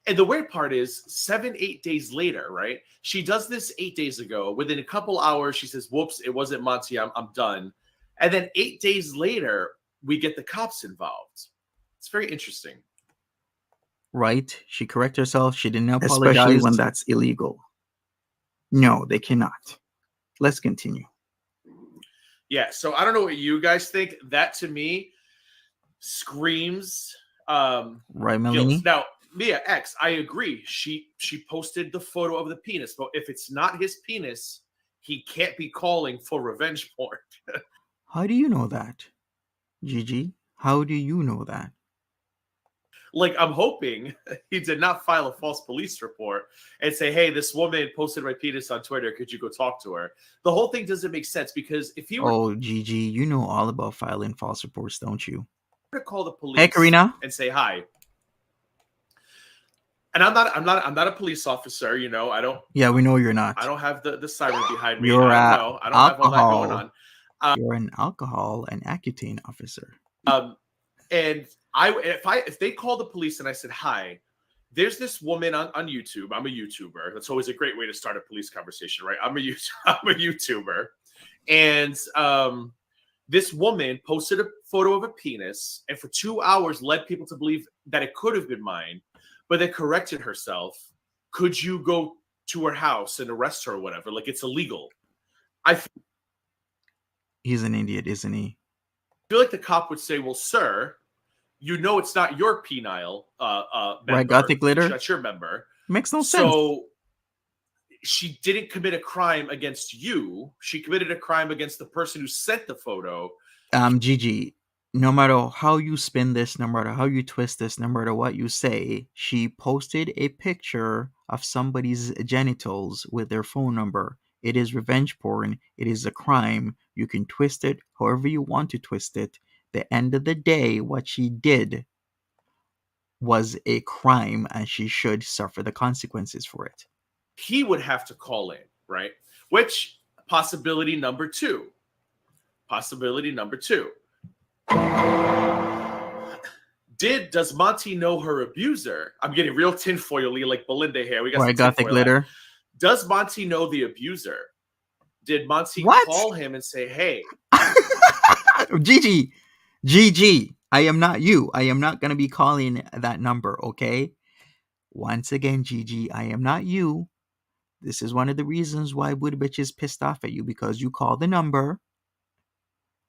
S3: And the weird part is 7-8 days later, right? She does this 8 days ago. Within a couple hours, she says, whoops, it wasn't Monty. I'm done. And then 8 days later, we get the cops involved. It's very interesting.
S2: Right? She corrected herself. She didn't apologize. Especially when that's illegal. No, they cannot. Let's continue.
S3: Yeah, so I don't know what you guys think. That to me screams
S2: right, Melanie?
S3: Now, Mia X, I agree. She posted the photo of the penis, but if it's not his penis, he can't be calling for revenge porn.
S2: How do you know that, Gigi? How do you know that?
S3: Like, I'm hoping he did not file a false police report and say, hey, this woman posted my penis on Twitter. Could you go talk to her? The whole thing doesn't make sense because if you were...
S2: Oh, Gigi, you know all about filing false reports, don't you?
S3: to call the police
S2: Hey, Karina.
S3: and say hi. And I'm not a police officer, you know. I don't.
S2: Yeah, we know you're not.
S3: I don't have the siren behind me.
S2: You're
S3: I don't know. I don't have all that going on.
S2: You're an alcohol and Accutane officer.
S3: And if they called the police and I said hi, there's this woman on YouTube. I'm a YouTuber. That's always a great way to start a police conversation, right? I'm a YouTuber, and this woman posted a photo of a penis, and for 2 hours led people to believe that it could have been mine, but then corrected herself. Could you go to her house and arrest her or whatever? Like, it's illegal.
S2: He's an idiot, isn't he?
S3: I feel like the cop would say, well, sir, you know it's not your penile member.
S2: Right, Gothic Glitter?
S3: That's your member.
S2: Makes no sense.
S3: So she didn't commit a crime against you. She committed a crime against the person who sent the photo.
S2: Gigi, no matter how you spin this, no matter how you twist this, no matter what you say, she posted a picture of somebody's genitals with their phone number. It is revenge porn. It is a crime. You can twist it however you want to twist it. The end of the day, what she did was a crime, and she should suffer the consequences for it.
S3: He would have to call in, right? Which, possibility number two. Does Monty know her abuser? I'm getting real tinfoily like Belinda here. We got
S2: right, Gothic Glitter.
S3: Does Monty know the abuser? Did Monty call him and say, hey?
S2: Gigi, I am not you. I am not going to be calling that number, okay? Once again, Gigi, I am not you. This is one of the reasons why Betch is pissed off at you, because you called the number.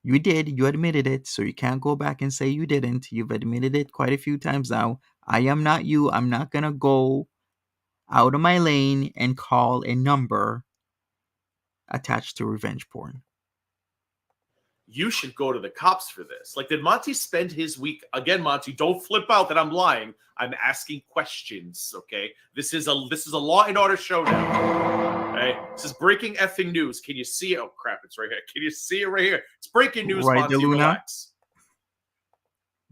S2: You did. You admitted it, so you can't go back and say you didn't. You've admitted it quite a few times now. I am not you. I'm not going to go out of my lane and call a number attached to revenge porn.
S3: You should go to the cops for this. Like, did Monty spend his week... Again, Monty, don't flip out that I'm lying. I'm asking questions, okay? This is a Law and Order show now. Okay? This is breaking effing news. Can you see it? Oh, crap, it's right here. Can you see it right here? It's breaking news, right, Monty, relax.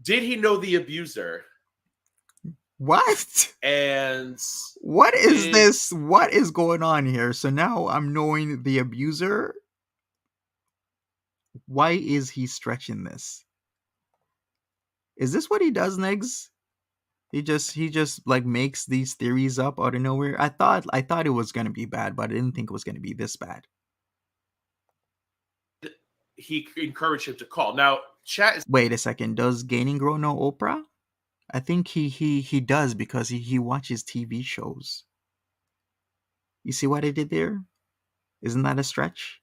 S3: Did he know the abuser?
S2: What?
S3: And...
S2: What is this? What is going on here? So now I'm knowing the abuser... Why is he stretching this? Is this what he does, Negs? He just like makes these theories up out of nowhere. I thought it was gonna be bad, but I didn't think it was gonna be this bad.
S3: He encouraged him to call. Now, chat is...
S2: Wait a second. Does Gaining Grow know Oprah? I think he does, because he watches TV shows. You see what I did there? Isn't that a stretch?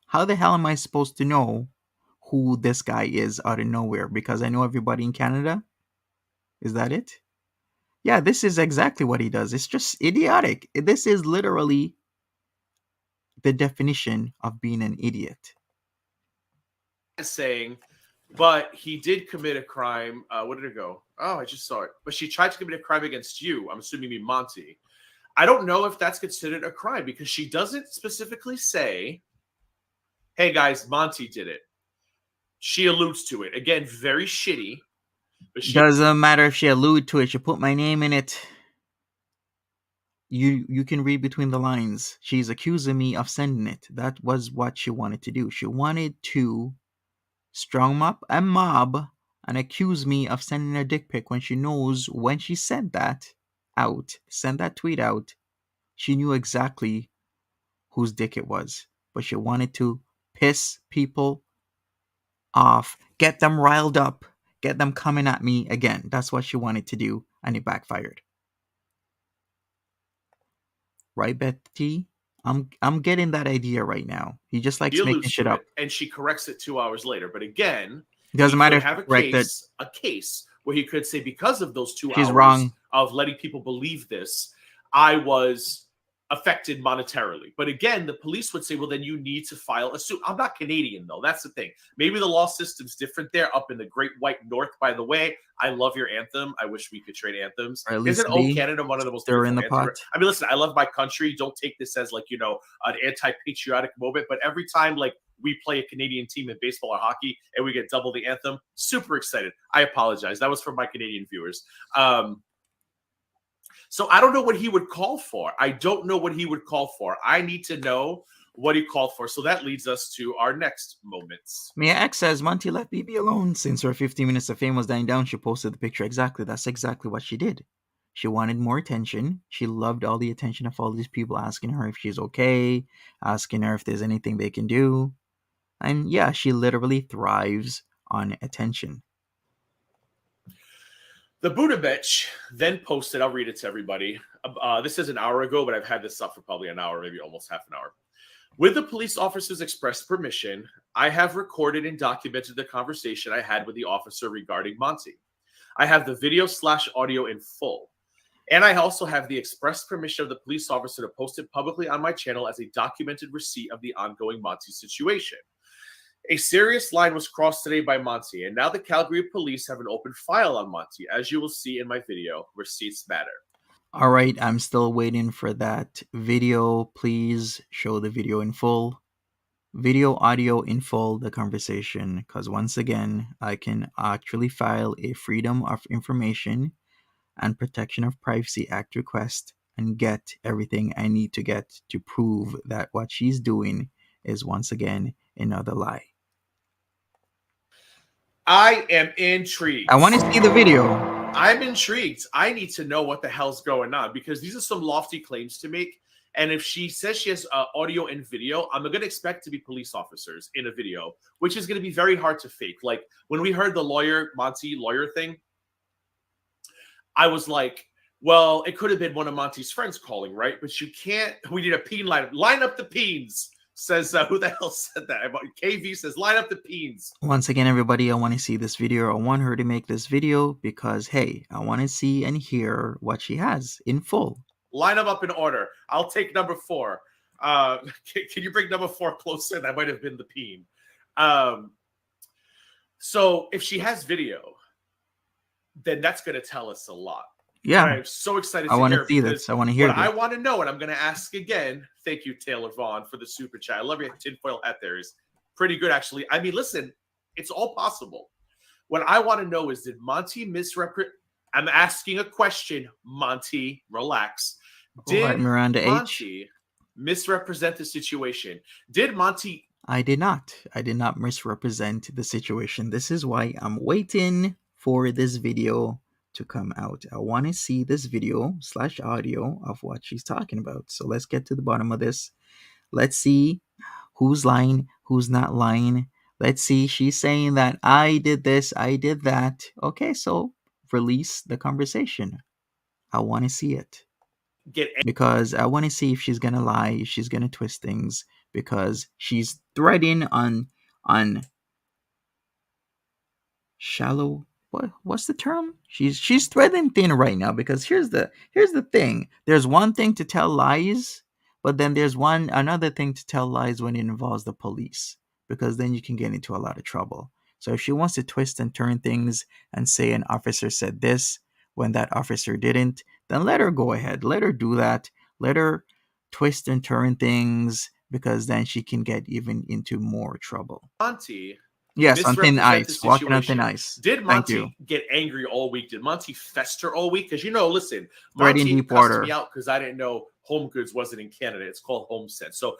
S2: How the hell am I supposed to know who this guy is out of nowhere? Because I know everybody in Canada? Is that it? Yeah, this is exactly what he does. It's just idiotic. This is literally the definition of being an idiot.
S3: Saying, but he did commit a crime. Where did it go? Oh, I just saw it. But she tried to commit a crime against you. I'm assuming you mean Monty. I don't know if that's considered a crime, because she doesn't specifically say, hey guys, Monty did it. She alludes to it. Again, very shitty. But
S2: doesn't matter if she alludes to it. She put my name in it. You can read between the lines. She's accusing me of sending it. That was what she wanted to do. She wanted to strong up a mob and accuse me of sending a dick pic, when she knows when she sent that tweet out, she knew exactly whose dick it was. But she wanted to piss people off, get them riled up, get them coming at me again. That's what she wanted to do, and it backfired. Right, Betty? I'm getting that idea right now. He just likes making shit up.
S3: And she corrects it 2 hours later. But again,
S2: it doesn't matter.
S3: Have a case where he could say, because of those 2 hours
S2: wrong.
S3: of letting people believe this, I was affected monetarily. But again, the police would say, well, then you need to file a suit. I'm not Canadian, though. That's the thing. Maybe the law system's different there up in the Great White North, by the way. I love your anthem. I wish we could trade anthems.
S2: Or at least
S3: Isn't "Oh Canada" one of the most
S2: stir in
S3: beautiful
S2: the
S3: anthems?
S2: pot.
S3: I mean, listen, I love my country. Don't take this as like, you know, an anti-patriotic moment. But every time like we play a Canadian team in baseball or hockey and we get double the anthem, super excited. I apologize. That was for my Canadian viewers. So I don't know what he would call for. I don't know what he would call for. I need to know what he called for. So that leads us to our next moments.
S2: Mia X says, Monty left BB alone. Since her 15 minutes of fame was dying down, she posted the picture. Exactly. That's exactly what she did. She wanted more attention. She loved all the attention of all these people asking her if she's okay, asking her if there's anything they can do. And yeah, she literally thrives on attention.
S3: The Buddha Betch then posted, I'll read it to everybody. This is an hour ago, but I've had this up for probably an hour, maybe almost half an hour. With the police officer's express permission, I have recorded and documented the conversation I had with the officer regarding Monty. I have the video/audio in full. And I also have the express permission of the police officer to post it publicly on my channel as a documented receipt of the ongoing Monty situation. A serious line was crossed today by Monty, and now the Calgary police have an open file on Monty, as you will see in my video, Receipts Matter.
S2: All right, I'm still waiting for that video. Please show the video in full. Video, audio in full, the conversation, because once again, I can actually file a Freedom of Information and Protection of Privacy Act request and get everything I need to get to prove that what she's doing is once again another lie.
S3: I am intrigued.
S2: I want to see the video.
S3: I'm intrigued. I need to know what the hell's going on because these are some lofty claims to make. And if she says she has audio and video, I'm going to expect to be police officers in a video, which is going to be very hard to fake. Like when we heard the Monty lawyer thing, I was like, well, it could have been one of Monty's friends calling, right? But you can't. We need a peen line. Line up the peens. Says, who the hell said that? KV says, line up the peens.
S2: Once again, everybody, I want to see this video. I want her to make this video because, hey, I want to see and hear what she has in full.
S3: Line them up in order. I'll take number 4. Can you bring number 4 closer? That might have been the peen. So if she has video, then that's going to tell us a lot.
S2: Yeah.
S3: And I'm so excited
S2: I
S3: to
S2: want
S3: hear
S2: to see this. I want to hear
S3: what
S2: this.
S3: I want to know, and I'm going to ask again. Thank you, Taylor Vaughn, for the super chat. I love your tinfoil hat there. Is pretty good, actually. I mean, listen, it's all possible. What I want to know is, did Monty misrepresent? I'm asking a question, Monty. Relax. Did
S2: Miranda
S3: Monty misrepresent the situation? Did Monty?
S2: I did not. I did not misrepresent the situation. This is why I'm waiting for this video to come out. I want to see this video/audio of what she's talking about. So let's get to the bottom of this. Let's see who's lying, who's not lying. Let's see. She's saying that I did this, I did that. Okay, so release the conversation. I want to see it. Because I want to see if she's gonna lie, if she's gonna twist things, because she's threading on shallow. What's the term? She's threading thin right now, because here's the thing. There's one thing to tell lies, but then there's another thing to tell lies when it involves the police, because then you can get into a lot of trouble. So if she wants to twist and turn things and say an officer said this when that officer didn't, then let her go ahead. Let her do that. Let her twist and turn things, because then she can get even into more trouble.
S3: Monty.
S2: Yes, on thin ice. Walking on thin ice.
S3: Did Monty get angry all week? Did Monty fester all week? Because, listen,
S2: Monty
S3: cussed me out because I didn't know Home Goods wasn't in Canada. It's called Homestead. So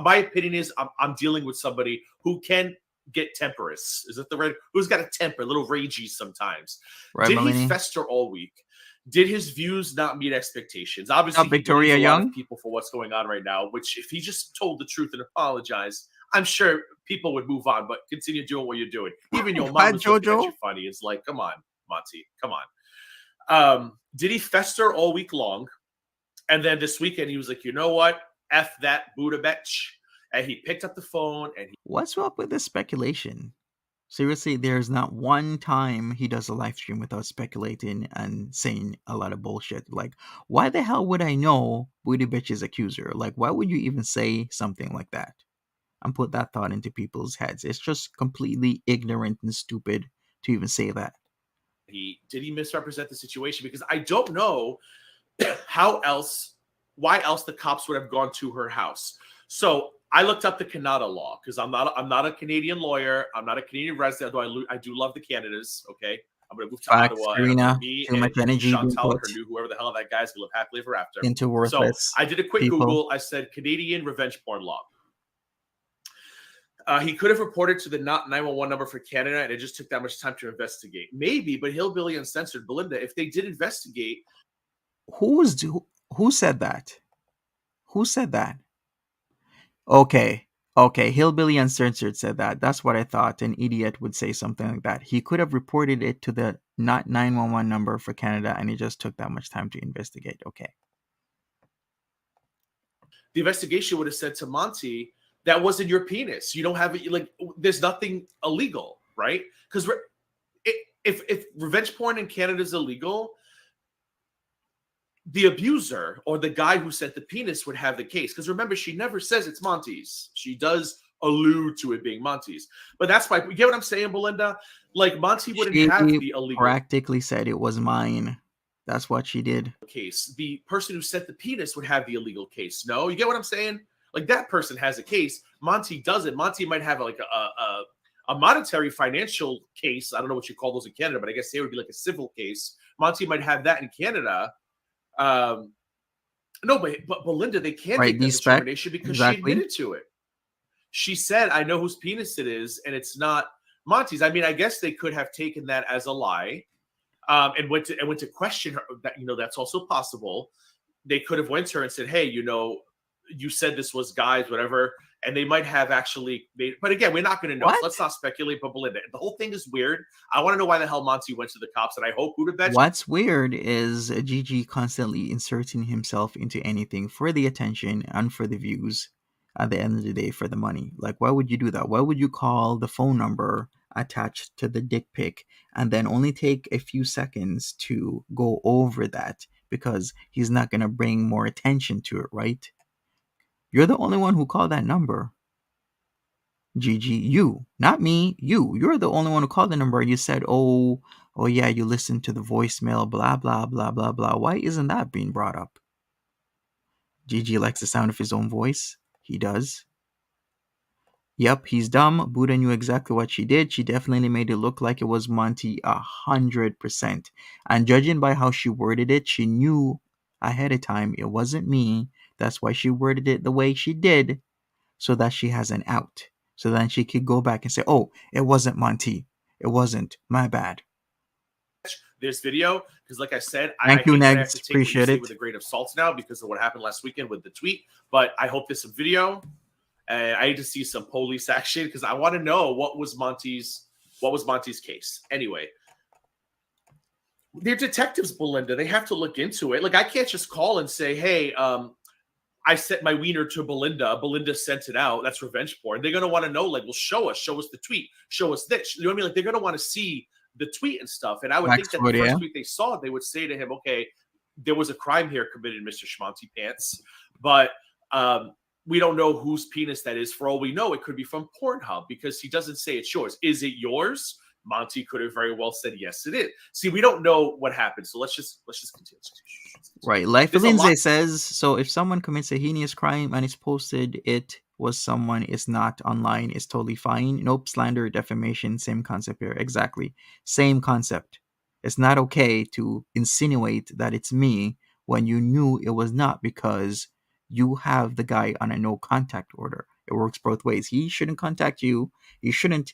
S3: my opinion is I'm dealing with somebody who can get temperous. Is it the red? Who's got a temper, a little ragey sometimes.
S2: Right,
S3: did
S2: Melanie?
S3: He fester all week? Did his views not meet expectations? Obviously,
S2: Victoria Young,
S3: people for what's going on right now. Which, if he just told the truth and apologized, I'm sure people would move on. But continue doing what you're doing. Even your mom was looking at you funny. It's like, come on, Monty, come on. Did he fester all week long? And then this weekend, he was like, you know what? F that Buddha Betch. And he picked up the phone and
S2: what's up with this speculation? Seriously, there's not one time he does a live stream without speculating and saying a lot of bullshit. Like, why the hell would I know Booty Bitch's accuser? Like, why would you even say something like that and put that thought into people's heads? It's just completely ignorant and stupid to even say that.
S3: Did he misrepresent the situation? Because I don't know why else the cops would have gone to her house. So I looked up the Canada law because I'm not a Canadian lawyer. I'm not a Canadian resident, though I do love the Canadas. Okay, I'm going to move to Ottawa.
S2: Karina,
S3: Me
S2: too
S3: and
S2: much energy being
S3: Chantal and
S2: put
S3: her new whoever the hell that guy's going to live happily ever after.
S2: into
S3: So
S2: worthless
S3: I did a quick
S2: people.
S3: Google. I said Canadian revenge porn law. He could have reported to the not 911 number for Canada, and it just took that much time to investigate. Maybe, but Hillbilly Uncensored, Belinda, if they did investigate.
S2: Who said that? Who said that? Okay. Hillbilly Uncensored said that. That's what I thought. An idiot would say something like that. He could have reported it to the not 911 number for Canada, and it just took that much time to investigate. Okay.
S3: The investigation would have said to Monty, that wasn't your penis. You don't have it. Like, there's nothing illegal, right? Because if revenge porn in Canada is illegal, the abuser or the guy who sent the penis would have the case. Because remember, she never says it's Monty's. She does allude to it being Monty's. But that's why, you get what I'm saying, Belinda? Like, Monty wouldn't have the illegal
S2: practically said it was mine. That's what she did.
S3: Case. The person who sent the penis would have the illegal case. No, you get what I'm saying? Like, that person has a case. Monty doesn't. Monty might have like a monetary financial case. I don't know what you call those in Canada, but I guess they would be like a civil case. Monty might have that in Canada. No, but Belinda, they can't make that determination because she admitted to it. She said, I know whose penis it is, and it's not Monty's. I mean, I guess they could have taken that as a lie, and went to question her. That, that's also possible. They could have went to her and said, hey, you said this was guys, whatever. And they might have actually made, but again, we're not going to know. So let's not speculate. But Belinda, the whole thing is weird. I want to know why the hell Monty went to the cops, and I hope who to bet.
S2: What's weird is Gigi constantly inserting himself into anything for the attention and for the views. At the end of the day, for the money. Like, why would you do that? Why would you call the phone number attached to the dick pic and then only take a few seconds to go over that because he's not going to bring more attention to it, right? You're the only one who called that number. Gigi, you, not me, you. You're the only one who called the number. You said, oh yeah, you listened to the voicemail, blah, blah, blah, blah, blah. Why isn't that being brought up? Gigi likes the sound of his own voice. He does. Yep, he's dumb. Buddha knew exactly what she did. She definitely made it look like it was Monty 100%. And judging by how she worded it, she knew ahead of time it wasn't me. That's why she worded it the way she did, so that she has an out. So then she could go back and say, oh, it wasn't Monty. It wasn't. My bad.
S3: This video, because like I said,
S2: Thank you,
S3: I have
S2: Negs.
S3: to take
S2: Appreciate it
S3: with a grain of salt now because of what happened last weekend with the tweet. But I hope this video. I need to see some police action because I want to know what was Monty's case. Anyway, they're detectives, Belinda. They have to look into it. Like, I can't just call and say, hey, I sent my wiener to Belinda. Belinda sent it out. That's revenge porn. They're going to want to know, like, well, show us the tweet. Show us this. You know what I mean? Like, they're going to want to see the tweet and stuff. And I would think that the first tweet they saw, they would say to him, okay, there was a crime here committed, Mr. Schmonty Pants. But we don't know whose penis that is. For all we know, it could be from Pornhub because he doesn't say it's yours. Is it yours? Monty could have very well said, yes, it is. See, we don't know what happened. So let's just continue.
S2: Right. Life of Lindsay says, so if someone commits a heinous crime and it's posted, it was someone is not online, is totally fine. Nope. Slander, defamation, same concept here. Exactly. Same concept. It's not okay to insinuate that it's me when you knew it was not because you have the guy on a no contact order. It works both ways. He shouldn't contact you. He shouldn't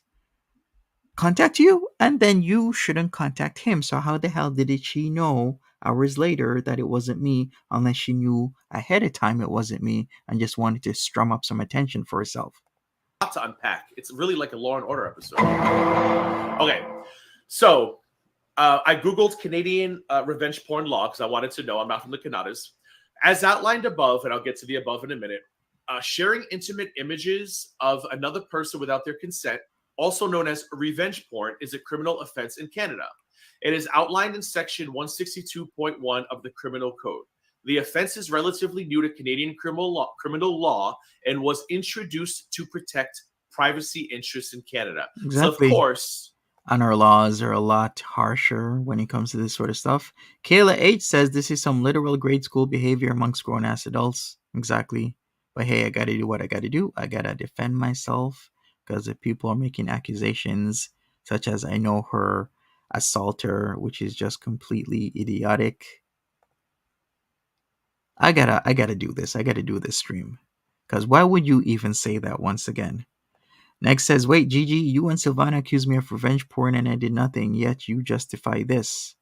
S2: contact you, and then you shouldn't contact him. So how the hell did she know hours later that it wasn't me, unless she knew ahead of time it wasn't me and just wanted to strum up some attention for herself?
S3: A lot to unpack. It's really like a Law and Order episode. Okay, so I googled Canadian revenge porn law because I wanted to know. I'm not from the Canadas. As outlined above, and I'll get to the above in a minute, sharing intimate images of another person without their consent also known as revenge porn, is a criminal offense in Canada. It is outlined in Section 162.1 of the Criminal Code. The offense is relatively new to Canadian criminal law and was introduced to protect privacy interests in Canada.
S2: Exactly.
S3: So, of course,
S2: and our laws are a lot harsher when it comes to this sort of stuff. Kayla H says this is some literal grade school behavior amongst grown-ass adults. Exactly. But hey, I gotta do what I gotta do. I gotta defend myself because if people are making accusations such as I know her assaulter, which is just completely idiotic, I gotta do this. I gotta do this stream. Because why would you even say that once again? Next says, wait, Gigi, you and Silvana accused me of revenge porn and I did nothing, yet you justify this.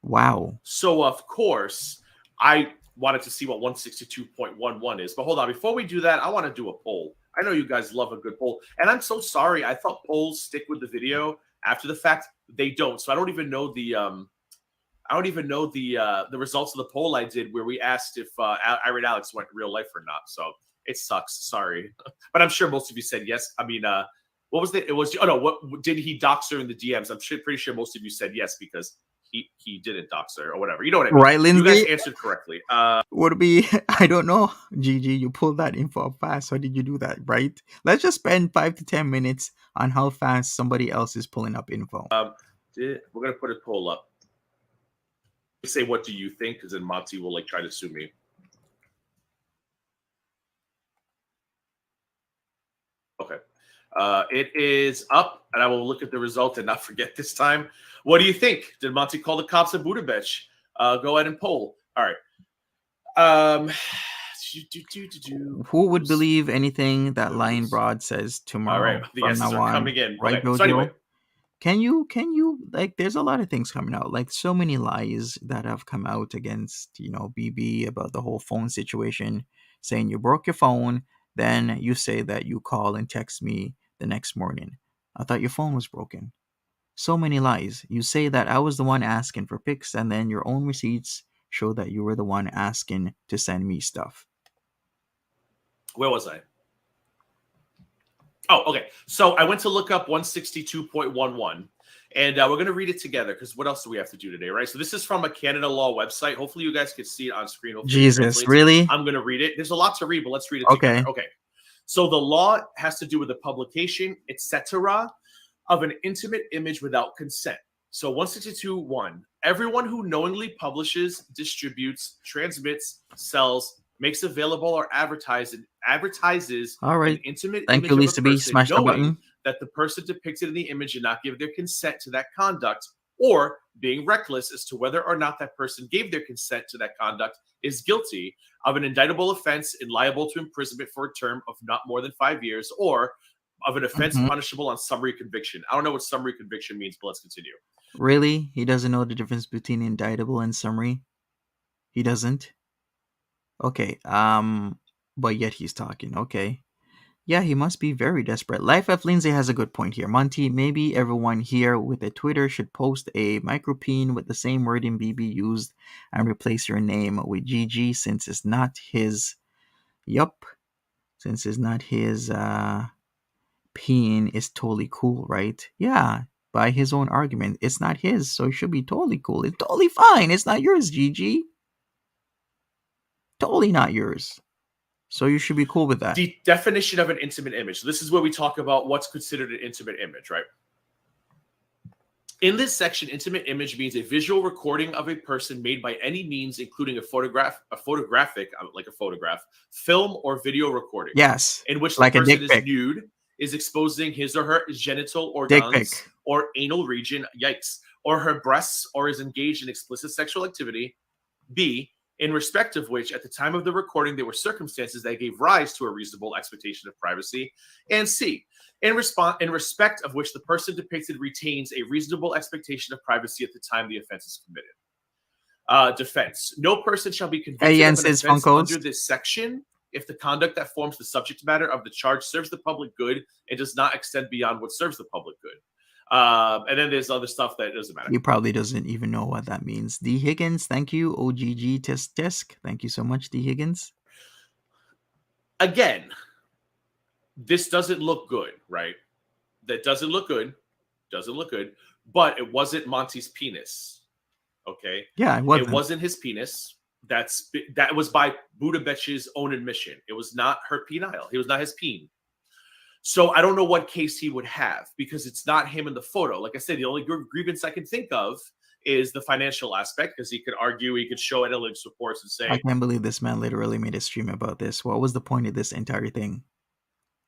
S2: Wow.
S3: So, of course, I wanted to see what 162.11 is. But hold on, before we do that, I want to do a poll. I know you guys love a good poll. And I'm so sorry. I thought polls stick with the video after the fact. They don't. So I don't even know the results of the poll I did where we asked if Irene Alex went real life or not. So it sucks. Sorry. But I'm sure most of you said yes. I mean, what was it? It was, what did he dox her in the DMs? I'm pretty sure most of you said yes because he didn't dox her or whatever. You know what I mean?
S2: Right, Lindsay?
S3: You guys answered correctly.
S2: Would be, I don't know, Gigi, you pulled that info up fast. How did you do that, right? Let's just spend 5 to 10 minutes on how fast somebody else is pulling up info.
S3: We're going to put a poll up. Say, what do you think? Because then Monty will try to sue me. Okay. It is up, and I will look at the result and not forget this time. What do you think? Did Monty call the cops at Betch? Go ahead and poll. All right.
S2: Who would believe anything that Lion Broad says tomorrow?
S3: All right. The answers are coming in.
S2: Right,
S3: okay. So anyway.
S2: Can you there's a lot of things coming out, so many lies that have come out against, BB about the whole phone situation, saying you broke your phone, then you say that you call and text me the next morning. I thought your phone was broken. So many lies. You say that I was the one asking for pics, and then your own receipts show that you were the one asking to send me stuff.
S3: Where was I? Oh, okay. So I went to look up 162.11, and we're going to read it together because what else do we have to do today, right? So this is from a Canada Law website. Hopefully you guys can see it on screen. Hopefully
S2: Jesus, really?
S3: I'm going to read it. There's a lot to read, but let's read it together. Okay. So the law has to do with the publication, etc., of an intimate image without consent. So 162.1, everyone who knowingly publishes, distributes, transmits, sells, makes available or advertises an intimate image of a person, knowing that the person depicted in the image did not give their consent to that conduct, or being reckless as to whether or not that person gave their consent to that conduct, is guilty of an indictable offense and liable to imprisonment for a term of not more than 5 years, or of an offense punishable on summary conviction. I don't know what summary conviction means, but let's continue.
S2: Really? He doesn't know the difference between indictable and summary? He doesn't? Okay, but yet he's talking. Okay. Yeah, he must be very desperate. Life F. Lindsay has a good point here. Monty, maybe everyone here with a Twitter should post a micropene with the same wording BB used and replace your name with GG since it's not his. Yup. Since it's not his, peen is totally cool, right? Yeah, by his own argument. It's not his, so it should be totally cool. It's totally fine. It's not yours, GG. Totally not yours. So you should be cool with that.
S3: The definition of an intimate image. So this is where we talk about what's considered an intimate image, right? In this section, intimate image means a visual recording of a person made by any means, including a photograph, film, or video recording.
S2: Yes.
S3: In which the person is nude, is exposing his or her genital organs or anal region, yikes, or her breasts, or is engaged in explicit sexual activity. B, in respect of which, at the time of the recording, there were circumstances that gave rise to a reasonable expectation of privacy. And C, in respect of which the person depicted retains a reasonable expectation of privacy at the time the offense is committed. Defense. No person shall be convicted of an offense under this section if the conduct that forms the subject matter of the charge serves the public good and does not extend beyond what serves the public good. And then there's other stuff that doesn't matter.
S2: He probably doesn't even know what that means. D. Higgins, thank you. OGG Tisk. Thank you so much, D. Higgins.
S3: Again, this doesn't look good, right? That doesn't look good. Doesn't look good. But it wasn't Monty's penis. Okay?
S2: Yeah,
S3: it wasn't his penis. That was by Buddha Betch's own admission. It was not her penile. It was not his peen. So I don't know what case he would have because it's not him in the photo. Like I said, the only grievance I can think of is the financial aspect because he could argue, he could show analytics reports and say,
S2: I can't believe this man literally made a stream about this. What was the point of this entire thing?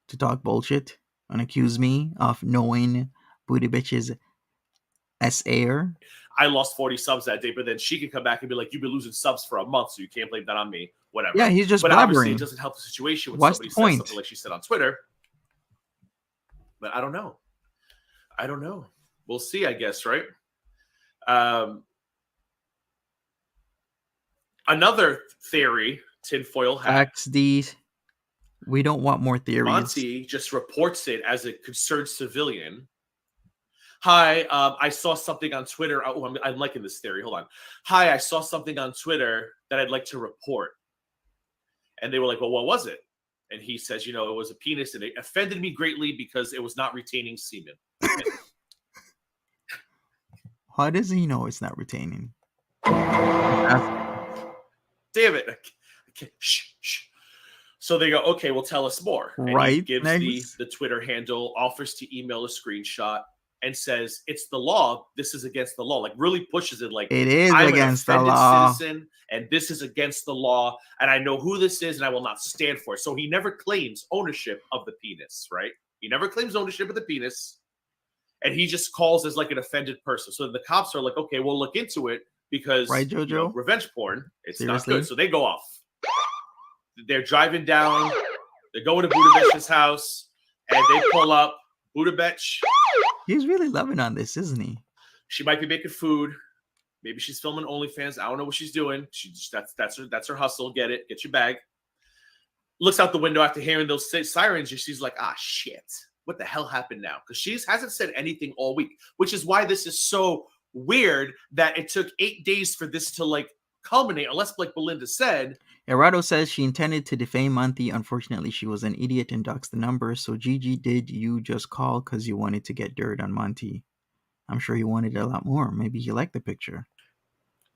S2: To talk bullshit and accuse me of knowing Booty Bitch's S-Air?
S3: I lost 40 subs that day, but then she could come back and be like, you've been losing subs for a month, so you can't blame that on me. Whatever.
S2: Yeah, he's just
S3: But
S2: blabbering.
S3: obviously it doesn't help the situation when somebody says something like she said on Twitter. But I don't know. We'll see, I guess, right? Another theory, tinfoil hat.
S2: We don't want more theories.
S3: Monty just reports it as a concerned civilian. Hi, I saw something on Twitter. Oh, I'm liking this theory. Hold on. Hi, I saw something on Twitter that I'd like to report. And they were like, well, what was it? And he says, it was a penis, and it offended me greatly because it was not retaining semen.
S2: How does he know it's not retaining?
S3: Damn it. Okay. Shh. So they go, okay, well, tell us more. And
S2: right.
S3: He gives the Twitter handle, offers to email a screenshot, and says, it's the law. This is against the law. Like, really pushes it. Like,
S2: it is
S3: I'm
S2: against
S3: an
S2: the law.
S3: Citizen, and this is against the law. And I know who this is, and I will not stand for it. So he never claims ownership of the penis, right? He never claims ownership of the penis. And he just calls as like an offended person. So the cops are like, okay, we'll look into it because
S2: right, Jojo?
S3: Revenge porn, it's
S2: Seriously?
S3: not good. So they go off. They're driving down. They're going to Buddha Betch's house, and they pull up. Buddha Betch.
S2: He's really loving on this, isn't he?
S3: She might be making food. Maybe she's filming OnlyFans. I don't know what she's doing. That's her hustle. Get it. Get your bag. Looks out the window after hearing those sirens, and she's like, shit. What the hell happened now? Because she hasn't said anything all week, which is why this is so weird that it took 8 days for this to culminate, unless like Belinda said.
S2: Errado says she intended to defame Monty. Unfortunately, she was an idiot and doxed the number. So Gigi, did you just call because you wanted to get dirt on Monty? I'm sure he wanted a lot more. Maybe he liked the picture.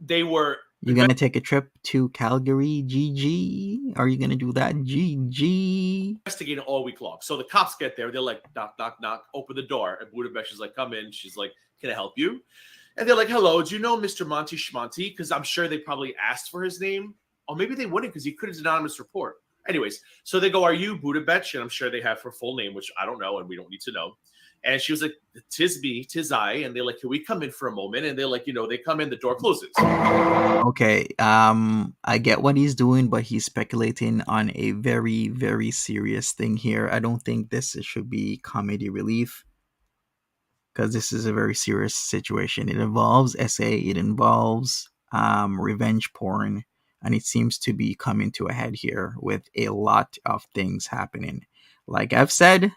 S2: You gonna take a trip to Calgary, Gigi? Are you gonna do that, Gigi?
S3: Investigating all week long. So the cops get there. They're like, knock, knock, knock. Open the door. And Buddha Betch is like, come in. She's like, can I help you? And they're like, hello. Do you know Mr. Monty Schmonty? Because I'm sure they probably asked for his name. Or maybe they wouldn't because he couldn't anonymous report. Anyways, so they go, are you Buddha Betch? And I'm sure they have her full name, which I don't know, and we don't need to know. And she was like, tis me, tis I. And they're like, can we come in for a moment? And they're like, they come in, the door closes.
S2: Okay, I get what he's doing, but he's speculating on a very, very serious thing here. I don't think this should be comedy relief because this is a very serious situation. It involves SA, it involves revenge porn. And it seems to be coming to a head here with a lot of things happening. Like I said,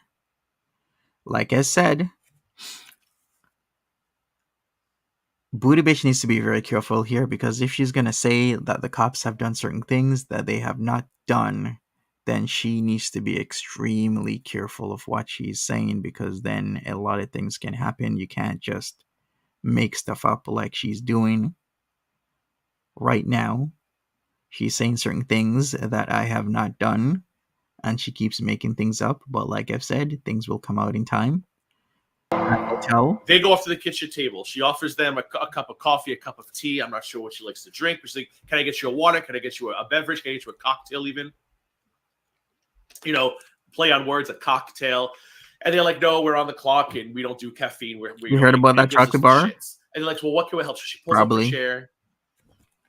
S2: Booty Bitch needs to be very careful here because if she's going to say that the cops have done certain things that they have not done, then she needs to be extremely careful of what she's saying because then a lot of things can happen. You can't just make stuff up like she's doing right now. She's saying certain things that I have not done, and she keeps making things up. But like I've said, things will come out in time.
S3: They go off to the kitchen table. She offers them a cup of coffee, a cup of tea. I'm not sure what she likes to drink. She's like, can I get you a water? Can I get you a beverage? Can I get you a cocktail even? Play on words, a cocktail. And they're like, no, we're on the clock, and we don't do caffeine.
S2: You heard about that chocolate bar?
S3: And they're like, well, what can we help? So she pulls up a chair.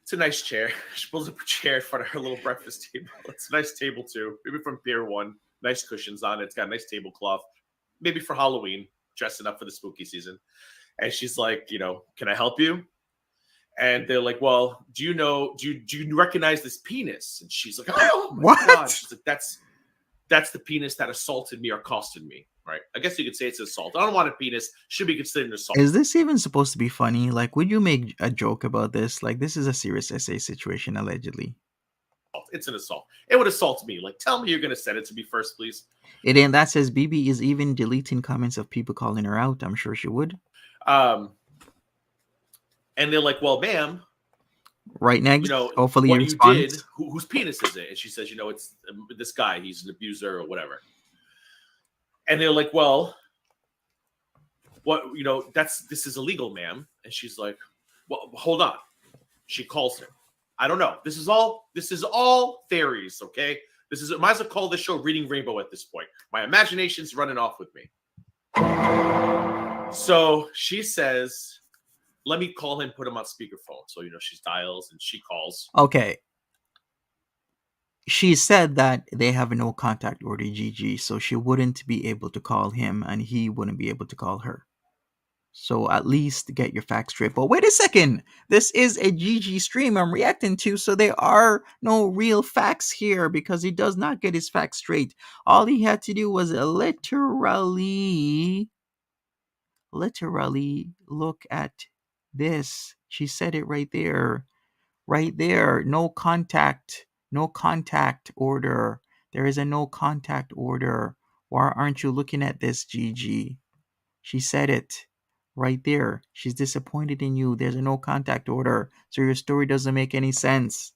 S3: It's a nice chair. She pulls up a chair in front of her little breakfast table. It's a nice table, too. Maybe from Pier 1. Nice cushions on it. It's got a nice tablecloth. Maybe for Halloween, dressing up for the spooky season. And she's like, can I help you? And they're like, well, do you recognize this penis? And she's like, oh, my God. She's like, that's the penis that assaulted me or accosted me. Right. I guess you could say it's assault. I don't want a penis. Should be considered an assault.
S2: Is this even supposed to be funny? Like, would you make a joke about this? Like, this is a serious SA situation, allegedly.
S3: It's an assault. It would assault me. Like, tell me you're gonna send it to me first, please.
S2: It ain't. That says BB is even deleting comments of people calling her out. I'm sure she would.
S3: And they're like, well, ma'am,
S2: right next, hopefully
S3: what
S2: you
S3: you
S2: respond.
S3: did, whose penis is it? And she says, it's this guy. He's an abuser or whatever. And they're like, well, what, this is illegal, ma'am. And she's like, well, hold on. She calls him. I don't know. This is all theories, okay? Might as well call this show Reading Rainbow at this point. My imagination's running off with me. So she says, let me call him, put him on speakerphone. So, she dials and she calls.
S2: Okay. She said that they have a no contact order, GG, so she wouldn't be able to call him and he wouldn't be able to call her. So at least get your facts straight. But wait a second. This is a GG stream I'm reacting to, so there are no real facts here because he does not get his facts straight. All he had to do was literally look at this. She said it right there. Right there. No contact order. There is a no contact order. Why aren't you looking at this, GG? She said it right there. She's disappointed in you. There's a no contact order. So your story doesn't make any sense.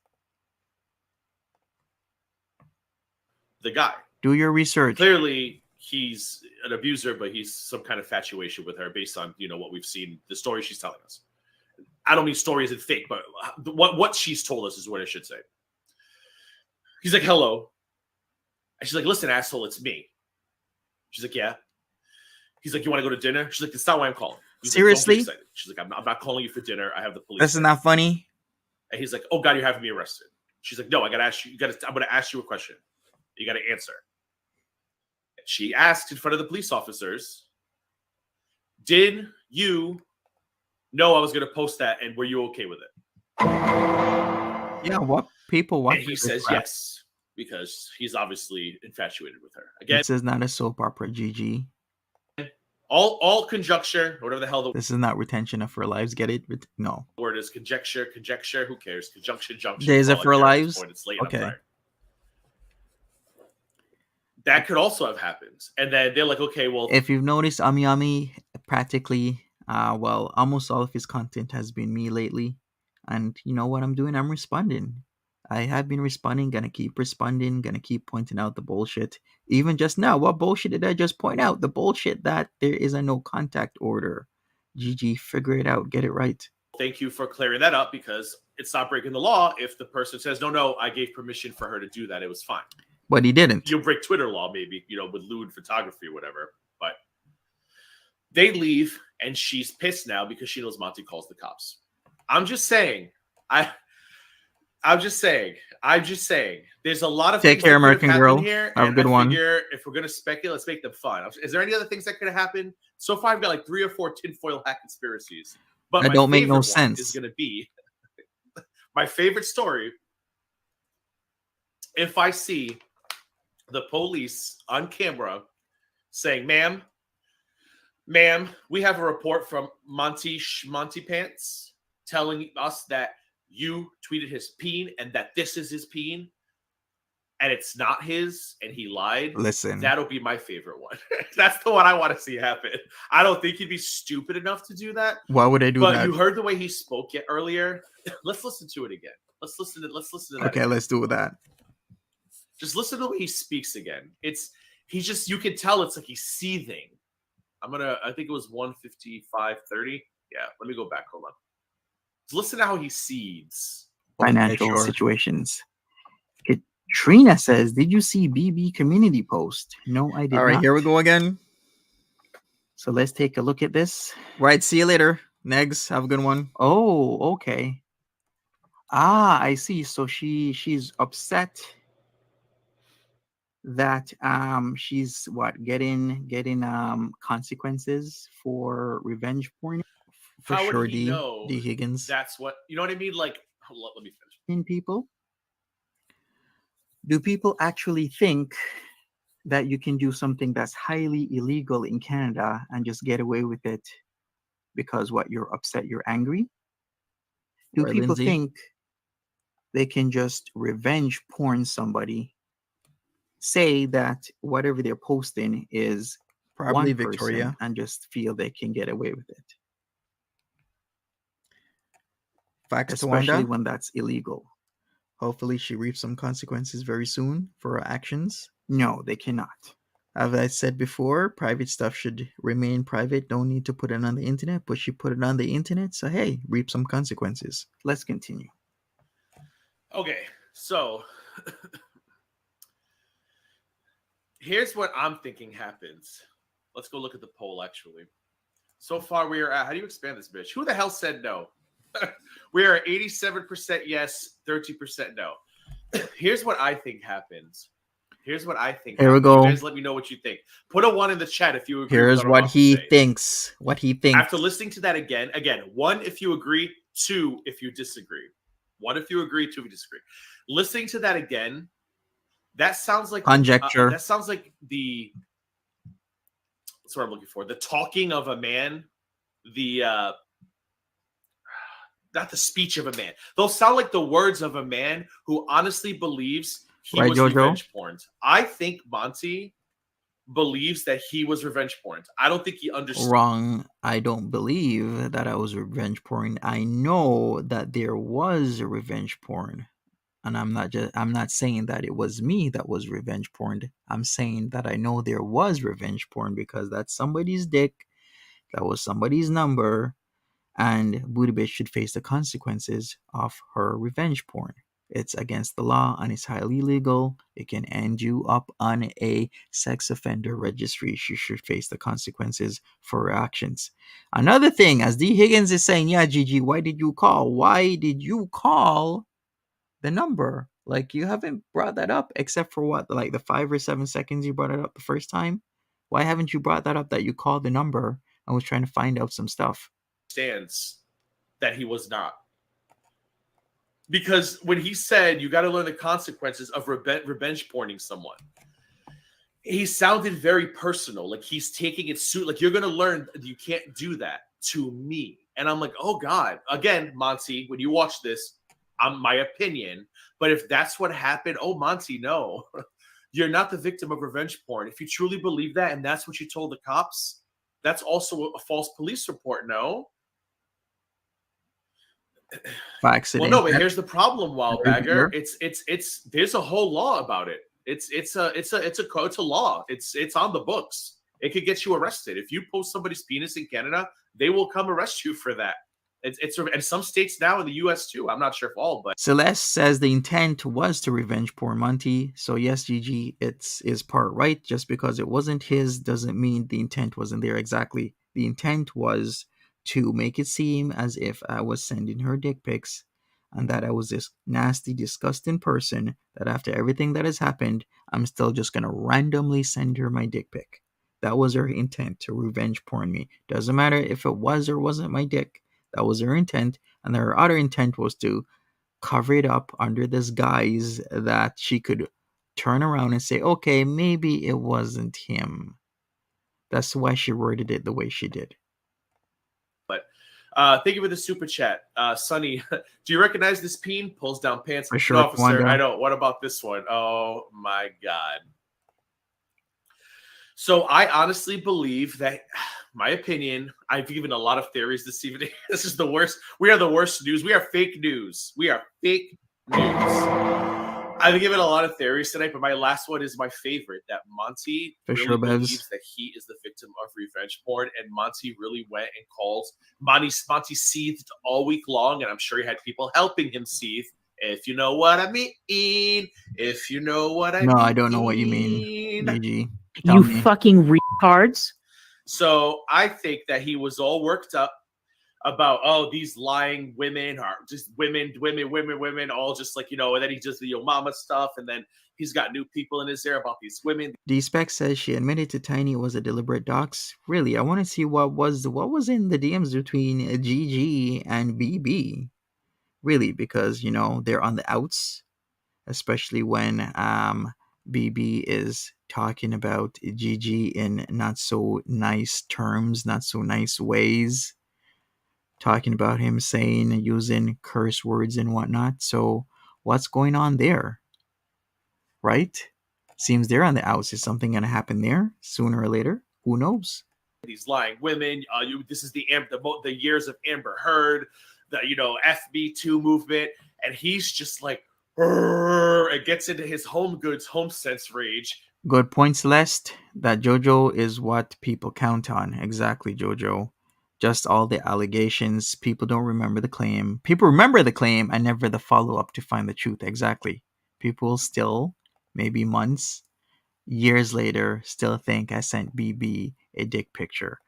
S3: The guy.
S2: Do your research.
S3: Clearly, he's an abuser, but he's some kind of infatuation with her based on, what we've seen, the story she's telling us. I don't mean stories and fake, but what she's told us is what I should say. He's like, hello. And she's like, listen, asshole, it's me. She's like, yeah. He's like, you want to go to dinner? She's like, that's not why I'm calling. He's
S2: seriously?
S3: Like, she's like, I'm not calling you for dinner. I have the police.
S2: This is not funny.
S3: And he's like, oh God, you're having me arrested. She's like, no, I got to ask you. I'm going to ask you a question. You got to answer. And she asked in front of the police officers, did you know I was going to post that, and were you okay with it?
S2: Yeah, what people want?
S3: And he says yes, because he's obviously infatuated with her. Again,
S2: this is not a soap opera, GG.
S3: All conjecture, whatever the hell
S2: this is not retention of her lives. Get it? No.
S3: The word is conjecture. Who cares? Conjunction.
S2: Days of her lives.
S3: It's late.
S2: Okay.
S3: That could also have happened, and then they're like, okay, well,
S2: if you've noticed, Ami practically, almost all of his content has been me lately, and you know what I'm doing? I'm responding. I have been responding, gonna keep responding, gonna keep pointing out the bullshit. Even just now, what bullshit did I just point out? The bullshit that there is a no contact order. GG, figure it out, get it right.
S3: Thank you for clearing that up, because it's not breaking the law if the person says, no, I gave permission for her to do that. It was fine.
S2: But he didn't.
S3: You'll break Twitter law, maybe, with lewd photography or whatever. But they leave, and she's pissed now because she knows Monty calls the cops. I'm just saying. There's a lot of
S2: take
S3: things
S2: care,
S3: that
S2: American girl.
S3: Here,
S2: have a good one.
S3: If we're gonna speculate, let's make them fun. Is there any other things that could have happened? So far, I've got like 3 or 4 tinfoil hat conspiracies. But
S2: that don't make no sense.
S3: Is gonna be my favorite story. If I see the police on camera saying, ma'am, we have a report from Monty Pants telling us that you tweeted his peen and that this is his peen and it's not his and he lied.
S2: Listen,
S3: that'll be my favorite one. That's the one I want to see happen. I don't think he'd be stupid enough to do that.
S2: Why would I do that?
S3: But you heard the way he spoke earlier. Let's listen to it again. Let's listen to that.
S2: Okay, let's do that.
S3: Just listen to the way he speaks again. You can tell it's like he's seething. I think it was 1:55:30. Yeah, let me go back. Hold on. Just listen to how he seethes.
S2: Financial situations. Katrina says, did you see BB community post? No, I did not. All right, here we go again. So let's take a look at this. Right, see you later. Negs, have a good one. Oh, okay. I see. So she's upset that she's getting consequences for revenge porn. For
S3: how
S2: sure,
S3: would he know
S2: D Higgins.
S3: That's what, you know what I mean? Like, let me finish.
S2: In people, do people actually think that you can do something that's highly illegal in Canada and just get away with it because you're upset, you're angry? Do people think they can just revenge porn somebody, say that whatever they're posting is
S4: Probably
S2: one person,
S4: Victoria.
S2: and just feel they can get away with it,
S4: Facts to
S2: especially
S4: Wanda.
S2: when that's illegal.
S4: Hopefully she reaps some consequences very soon for her actions.
S2: No, they cannot.
S4: As I said before, private stuff should remain private. Don't need to put it on the internet, but she put it on the internet, so hey, reap some consequences.
S2: Let's continue.
S3: Okay, so here's what I'm thinking happens. Let's go look at the poll, actually. So far, we are at, how do you expand this bitch? Who the hell said no? We are at 87% yes, 30% no. Here's what I think happens. Here's what I think.
S4: Here we go.
S3: You guys let me know what you think. Put a 1 in the chat if you agree.
S4: Here's
S3: with what
S4: what he
S3: I'm about to say.
S4: thinks. What he thinks.
S3: After listening to that again, 1 if you agree, 2 if you disagree. 1 if you agree, 2 if you disagree. Listening to that again, that sounds like
S4: Conjecture.
S3: that sounds like the. That's what I'm looking for. The talking of a man. The not the speech of a man. Those sound like the words of a man who honestly believes he
S2: Right,
S3: was
S2: Jojo?
S3: revenge porn. I think Monty believes that he was revenge porn. I don't think he understood.
S2: Wrong. I don't believe that I was revenge porn. I know that there was a revenge porn. And I'm not saying that it was me that was revenge porn. I'm saying that I know there was revenge porn because that's somebody's dick. That was somebody's number. And Booty Bitch should face the consequences of her revenge porn. It's against the law and it's highly illegal. It can end you up on a sex offender registry. She should face the consequences for her actions. Another thing, as D. Higgins is saying, yeah, Gigi, why did you call? Why did you call the number? Like, you haven't brought that up except for what, like the 5 or 7 seconds you brought it up the first time? Why haven't you brought that up that you called the number and was trying to find out some stuff?
S3: Stands that he was not. Because when he said you got to learn the consequences of revenge porning someone, he sounded very personal. Like he's taking it like you're going to learn you can't do that to me. And I'm like, oh God. Again, Monty, when you watch this, my opinion. But if that's what happened, oh Monty, no. You're not the victim of revenge porn. If you truly believe that and that's what you told the cops, that's also a false police report, no?
S2: Facts.
S3: Well, no, but here's the problem, Wildbagger. It's there's a whole law about it. It's a law. It's on the books. It could get you arrested. If you post somebody's penis in Canada, they will come arrest you for that. It's and some states now in the US too. I'm not sure if all, but
S2: Celeste says the intent was to revenge poor Monty. So yes, Gigi, it's is part right. Just because it wasn't his doesn't mean the intent wasn't there exactly. The intent was to make it seem as if I was sending her dick pics and that I was this nasty, disgusting person that after everything that has happened, I'm still just gonna randomly send her my dick pic. That was her intent, to revenge porn me. Doesn't matter if it was or wasn't my dick. That was her intent, and her other intent was to cover it up under this guise that she could turn around and say, okay, maybe it wasn't him. That's why she worded it the way she did.
S3: thank you for the super chat. Sonny, do you recognize this peen? Pulls down pants.
S2: For sure,
S3: No, officer,
S2: Wanda.
S3: I don't. What about this one? Oh my God. So I honestly believe that, my opinion, I've given a lot of theories this evening. This is the worst. We are the worst news. We are fake news. We are fake news. I've given a lot of theories tonight, but my last one is my favorite, that Monty
S2: For
S3: really
S2: sure, Bevs.
S3: believes that he is the victim of revenge porn, and Monty really went and called. Monty seethed all week long, and I'm sure he had people helping him seethe. If you know what I mean. If you know what I mean.
S2: No, I don't know what you mean, Gigi. Tell
S5: You
S2: me.
S5: fucking retards.
S3: So I think that he was all worked up about, oh, these lying women are just women, all just like, and then he does the Yo Mama stuff, and then he's got new people in his ear about these women.
S2: D-Spec says she admitted to Tiny it was a deliberate dox. Really, I want to see what was in the DMs between Gigi and BB. Really, because, they're on the outs, especially when BB is talking about Gigi in not so nice terms, not so nice ways, talking about him using curse words and whatnot. So What's going on there? Right? Seems they're on the outs. Is something going to happen there sooner or later? Who knows?
S3: These lying women. This is the years of Amber Heard, the FB2 movement, and he's just like, it gets into his home sense rage.
S2: Good point, Celeste. That JoJo is what people count on. Exactly, JoJo. Just all the allegations. People don't remember the claim. People remember the claim and never the follow-up to find the truth. Exactly. People still, maybe months, years later, still think I sent BB a dick picture.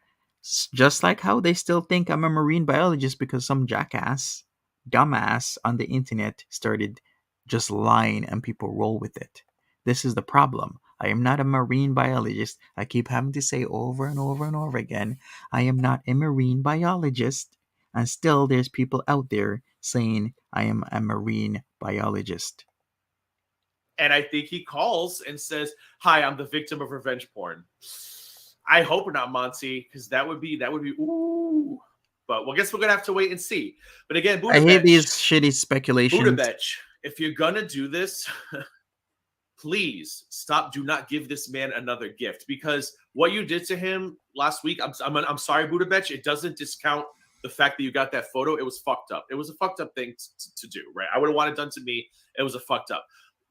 S2: Just like how they still think I'm a marine biologist because some jackass, dumbass on the internet started just lying and people roll with it. This is the problem. I am not a marine biologist. I keep having to say over and over and over again, I am not a marine biologist. And still there's people out there saying I am a marine biologist.
S3: And I think he calls and says, "Hi, I'm the victim of revenge porn." I hope not, Monty, because that would be ooh. But I guess we're gonna have to wait and see. But again,
S2: I hate these shitty speculations.
S3: Betch, if you're gonna do this, please stop. Do not give this man another gift, because what you did to him last week, I'm sorry, Betch. It doesn't discount the fact that you got that photo. It was fucked up. It was a fucked up thing to do, right? I would have wanted it done to me. It was a fucked up.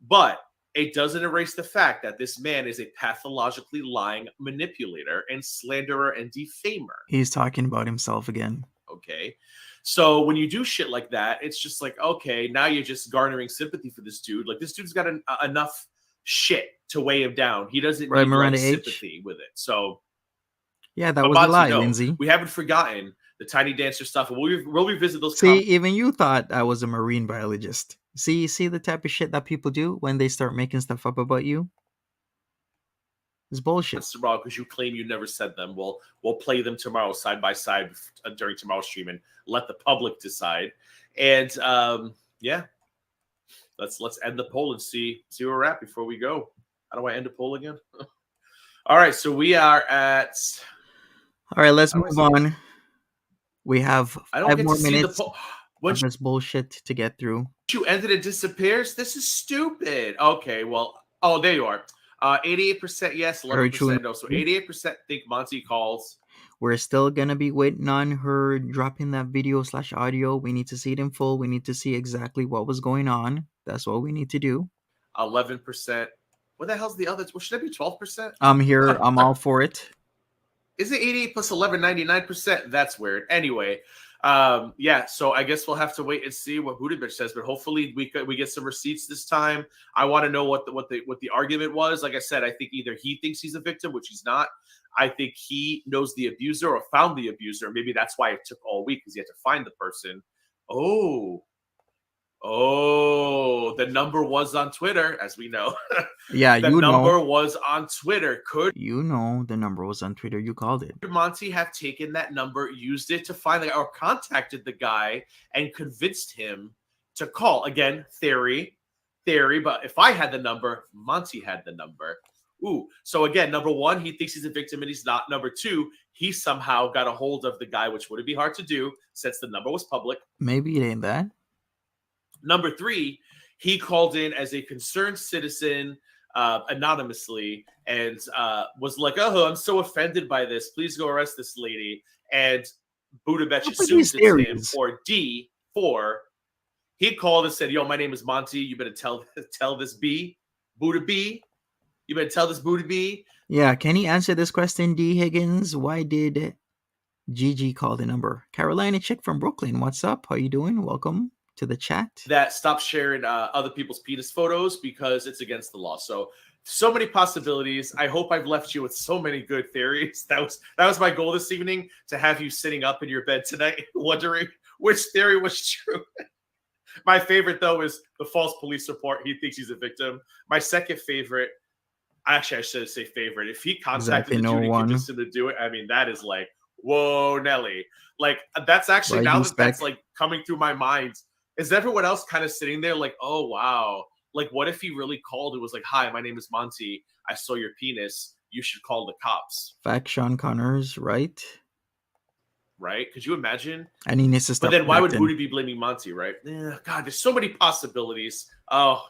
S3: But it doesn't erase the fact that this man is a pathologically lying manipulator and slanderer and defamer.
S2: He's talking about himself again.
S3: Okay. So when you do shit like that, it's just like, okay, now you're just garnering sympathy for this dude. Like, this dude's got enough shit to weigh him down. He doesn't need Miranda sympathy with it. So
S2: yeah, that was a lie, Lindsay.
S3: We haven't forgotten the Tiny Dancer stuff. We'll revisit those.
S2: See, even you thought I was a marine biologist. See the type of shit that people do when they start making stuff up about you? It's bullshit.
S3: Because you claim you never said them. We'll play them tomorrow side by side during tomorrow's stream and let the public decide. And yeah, let's end the poll and see where we're at before we go. How do I end a poll again? All right, so we are at.
S2: All right, let's move on. We have 5 more minutes of this bullshit to get through.
S3: You ended, it disappears. This is stupid. Okay, well, there you are. 88% yes, 11% no. So 88% think Monty calls.
S2: We're still gonna be waiting on her dropping that video/audio. We need to see it in full. We need to see exactly what was going on. That's what we need to do.
S3: 11%. What the hell's the other? Well, should it be 12%?
S2: I'm here. I'm all for it.
S3: Is it 88 plus 11, 99%? That's weird. Anyway, yeah, so I guess we'll have to wait and see what Betch says, but hopefully we get some receipts this time. I want to know what the argument was. Like I said, I think either he thinks he's a victim, which he's not. I think he knows the abuser or found the abuser. Maybe that's why it took all week, because he had to find the person. Oh, the number was on Twitter, as we know.
S2: Yeah,
S3: the number was on Twitter. Could
S2: the number was on Twitter? You called it.
S3: Could Monty have taken that number, used it to find the guy, or contacted the guy and convinced him to call? Again, theory. But if I had the number, Monty had the number. Ooh, so again, number one, he thinks he's a victim and he's not. Number two, he somehow got a hold of the guy, which would be hard to do since the number was public.
S2: Maybe it ain't that.
S3: Number three, he called in as a concerned citizen anonymously and was like, "Oh, I'm so offended by this. Please go arrest this lady." And Betch assumes it's him. Or D4, he called and said, "Yo, my name is Monty. You better tell this B, Buddha B. You better tell this Buddha B."
S2: Yeah, can he answer this question, D. Higgins? Why did Gigi call the number? Carolina chick from Brooklyn, what's up? How you doing? Welcome to the chat.
S3: That stop sharing other people's penis photos because it's against the law. So many possibilities. I hope I've left you with so many good theories. That was my goal this evening, to have you sitting up in your bed tonight wondering which theory was true. My favorite, though, is the false police report. He thinks he's a victim. My second favorite, actually, I should say favorite. If he contacted the dude and convinced him to do it, I mean, that is like, whoa, Nelly. Like, that's actually, now that that's like coming through my mind. Is everyone else kind of sitting there like, oh, wow. Like, what if he really called and was like, "Hi, my name is Monty. I saw your penis. You should call the cops."
S2: Fact, Sean Connors, right?
S3: right? Could you imagine?
S2: And he needs to
S3: But
S2: stop
S3: then why would
S2: acting.
S3: Booty be blaming Monty, right? God, there's so many possibilities. Oh,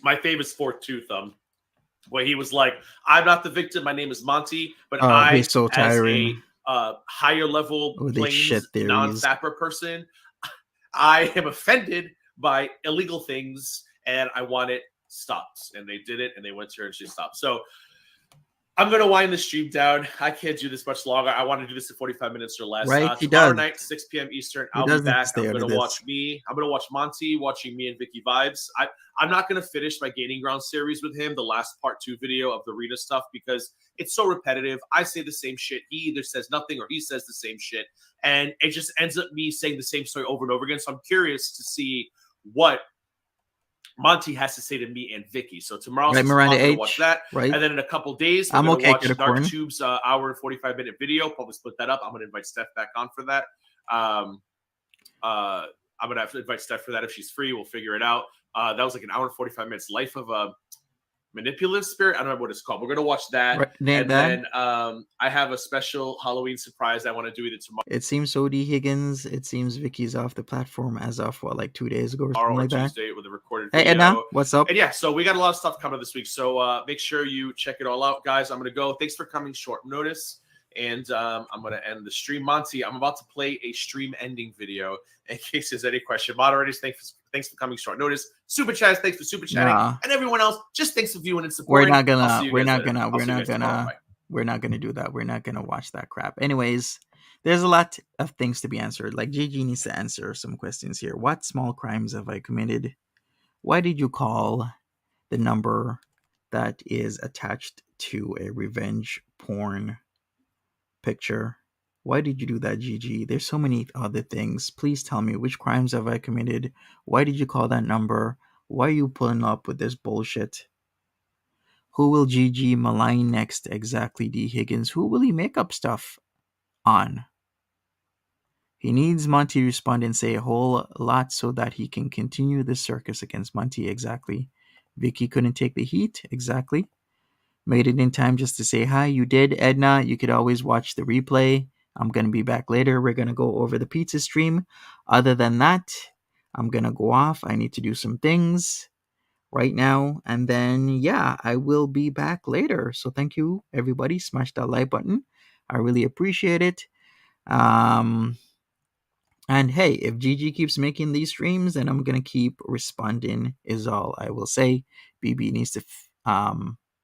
S3: my famous fork tooth where he was like, "I'm not the victim. My name is Monty, but
S2: Oh,
S3: I,
S2: he's so
S3: as
S2: tiring.
S3: a higher level
S2: Oh, they shit
S3: planes
S2: theories.
S3: non-sapper person, I am offended by illegal things, and I want it stopped." And they did it, and they went to her, and she stopped. So I'm going to wind the stream down. I can't do this much longer. I want to do this in 45 minutes or less.
S2: Right? He
S3: Tomorrow
S2: does.
S3: night, 6 p.m. Eastern,
S2: He
S3: I'll be
S2: does need to
S3: back.
S2: stay
S3: I'm
S2: out
S3: going
S2: of
S3: to
S2: this.
S3: watch me. I'm going to watch Monty watching me and Vicky Vibes. I'm not going to finish my Gaining Ground series with him, the last part 2 video of the Rita stuff, because it's so repetitive. I say the same shit. He either says nothing or he says the same shit. And it just ends up me saying the same story over and over again. So I'm curious to see what Monty has to say to me and Vicky. So tomorrow,
S2: Right,
S3: 6
S2: Miranda
S3: o'clock, we're going
S2: H,
S3: to watch that.
S2: right?
S3: And then in a couple days, we're
S2: I'm
S3: going to
S2: okay,
S3: watch
S2: Unicorn.
S3: Dark Tube's hour and 45-minute video. Probably split that up. I'm going to invite Steph back on for that. I'm going to have to invite Steph for that if she's free. We'll figure it out. That was like an hour and 45 minutes. Life of a Manipulative Spirit. I don't remember what it's called. We're going to watch that.
S2: Right,
S3: And then I have a special Halloween surprise I want to do either tomorrow
S2: It seems so D. Higgins. It seems Vicky's off the platform as of what, like 2 days ago or something
S3: or
S2: like that.
S3: Tuesday with a recorded
S2: Hey,
S3: video.
S2: Edna, what's up?
S3: And yeah, so we got a lot of stuff coming this week. So make sure you check it all out, guys. I'm going to go. Thanks for coming short notice. And I'm going to end the stream. Monty, I'm about to play a stream ending video in case there's any question. Moderators, thanks for coming short notice. Super Chats, thanks for super chatting.
S2: Nah.
S3: And everyone else, just thanks for viewing and supporting.
S2: We're not gonna do that. We're not gonna watch that crap. Anyways, there's a lot of things to be answered. Like Gigi needs to answer some questions here. What small crimes have I committed? Why did you call the number that is attached to a revenge porn picture? Why did you do that, Gigi? There's so many other things. Please tell me, which crimes have I committed? Why did you call that number? Why are you pulling up with this bullshit? Who will Gigi malign next? Exactly, D. Higgins. Who will he make up stuff on? He needs Monty to respond and say a whole lot so that he can continue the circus against Monty. Exactly. Vicky couldn't take the heat. Exactly. Made it in time just to say hi. You did, Edna. You could always watch the replay. I'm going to be back later. We're going to go over the pizza stream. Other than that, I'm going to go off. I need to do some things right now. And then, yeah, I will be back later. So thank you, everybody. Smash that like button. I really appreciate it. And hey, if Gigi keeps making these streams, then I'm going to keep responding is all I will say. BB needs to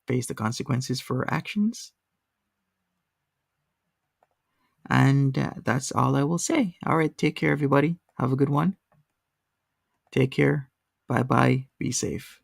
S2: face the consequences for actions. And that's all I will say. All right, take care, everybody. Have a good one. Take care. Bye-bye. Be safe.